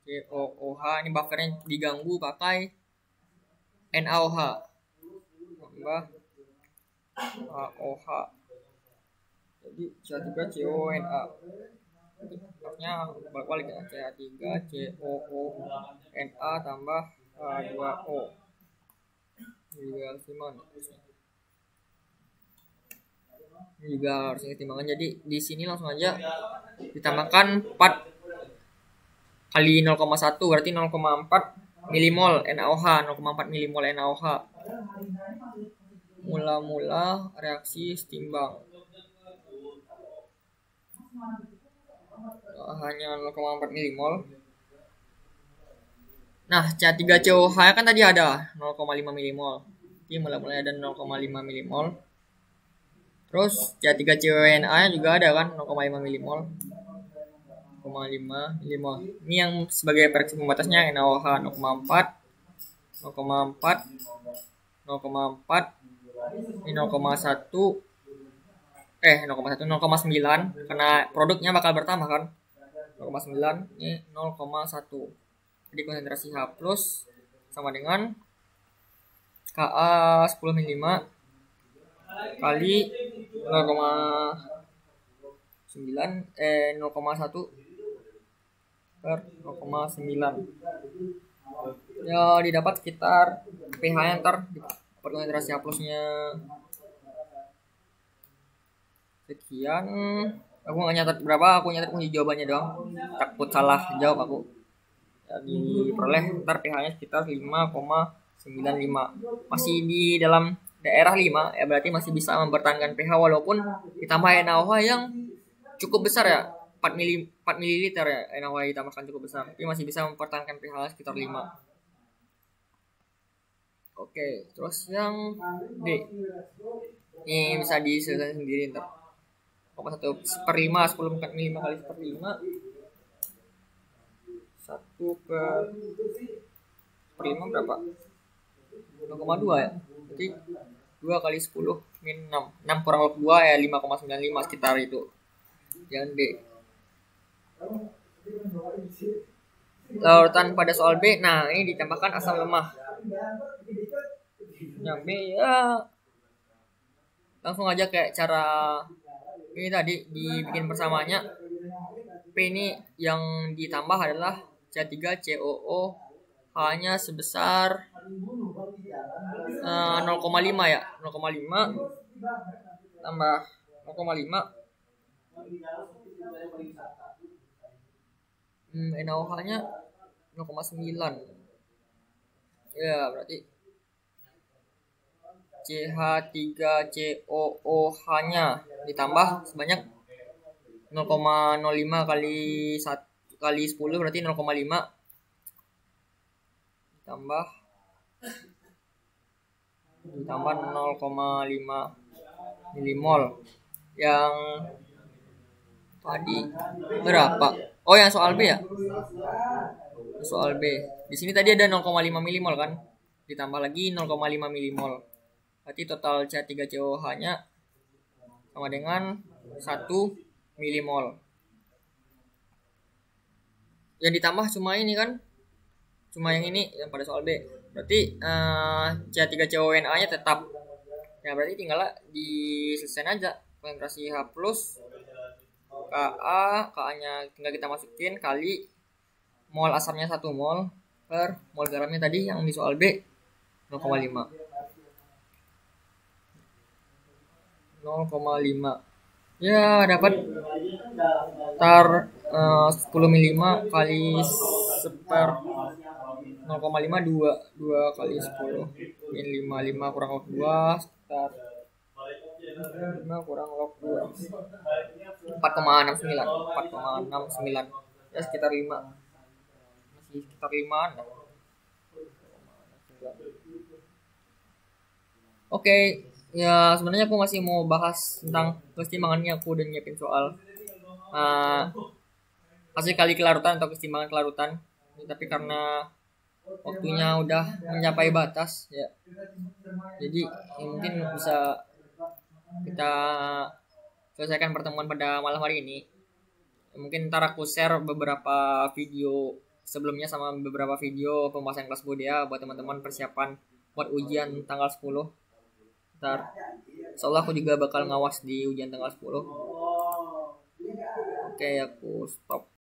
COOH ini buffernya diganggu pakai NaOH tambah AOH. Jadi CH3CONA. Artinya balik ya, CH3COONA tambah H2O. Juga ini juga harus dipertimbangkan. Jadi di sini langsung aja ditambahkan 4 kali 0,1 berarti 0,4 milimol NaOH. 0,4 milimol NaOH. Mula-mula reaksi setimbang. Hanya 0,4 milimol. Nah, CH3COH kan tadi ada 0,5 milimol. Jadi mula-mula ada 0,5 milimol. Terus CH3CONA juga ada kan 0,5 milimol. 0,5 milimol. Ini yang sebagai reaksi pembatasnya NaOH 0,4 ini 0,1 0,9 karena produknya bakal bertambah kan. 0,9 ini 0,1. Jadi konsentrasi H+ sama dengan Ka 10 ml kali 0,1 per 0,9. Ya didapat sekitar pH-nya ntar per konsentrasi H+-nya sekian. Aku nggak nyatet berapa, aku nyatet kunci jawabannya doang, takut salah jawab aku. Jadi peroleh ntar pH-nya sekitar 5,95. Masih di dalam daerah 5 ya, berarti masih bisa mempertahankan pH walaupun ditambah NaOH yang cukup besar ya, 4 ml ya NaOH ditambahkan cukup besar, tapi masih bisa mempertahankan pH sekitar 5. Oke, terus yang D ini bisa diselesaikan sendiri ntar. 1/5 10 kali 5 kali 1/5 1/5 berapa? 0,2 ya. Berarti 2 kali 10 min 6. 6 kurang log 2 ya 5,95 sekitar itu. Yang D. Larutan pada soal B, nah ini ditambahkan asam lemah. Yang B ya langsung aja kayak cara ini tadi dibikin persamaannya. P ini yang ditambah adalah C3COO hanya sebesar 0,5 ya, 0,5 tambah 0,5 NaOH nya 0,9 ya, berarti CH3COOH nya ditambah sebanyak 0,05 kali 1 kali 10 berarti 0,5 ditambah 0,5 milimol. Yang tadi berapa? Oh, yang soal B ya? Soal B. Di sini tadi ada 0,5 milimol kan? Ditambah lagi 0,5 milimol. Berarti total CH3COOH-nya sama dengan 1 milimol. Yang ditambah cuma ini kan? Cuma yang ini yang pada soal B. Berarti CH3CONA-nya tetap. Ya berarti tinggal diselesain aja. Konsentrasi H+, Ka-nya tinggal kita masukin kali mol asamnya 1 mol per mol garamnya tadi yang di soal B 0,5. 0,5 ya dapat tar 10 mm kali seper 0,5 2 kali 10 min 5 kurang log 2 sekitar 5 kurang log 2 4,69 ya sekitar 5 masih sekitar 5an lah. Oke, ya sebenarnya aku masih mau bahas tentang kesetimbangannya. Aku udah nyiapin soal hasil kali kelarutan atau kesetimbangan kelarutan, tapi karena waktunya udah mencapai batas ya, jadi mungkin bisa kita selesaikan pertemuan pada malam hari ini. Mungkin ntar aku share beberapa video sebelumnya sama beberapa video pembahasan kelas budaya buat teman-teman persiapan buat ujian tanggal 10. Ntar insyaallah aku juga bakal ngawas di ujian tanggal 10. Oke, aku stop.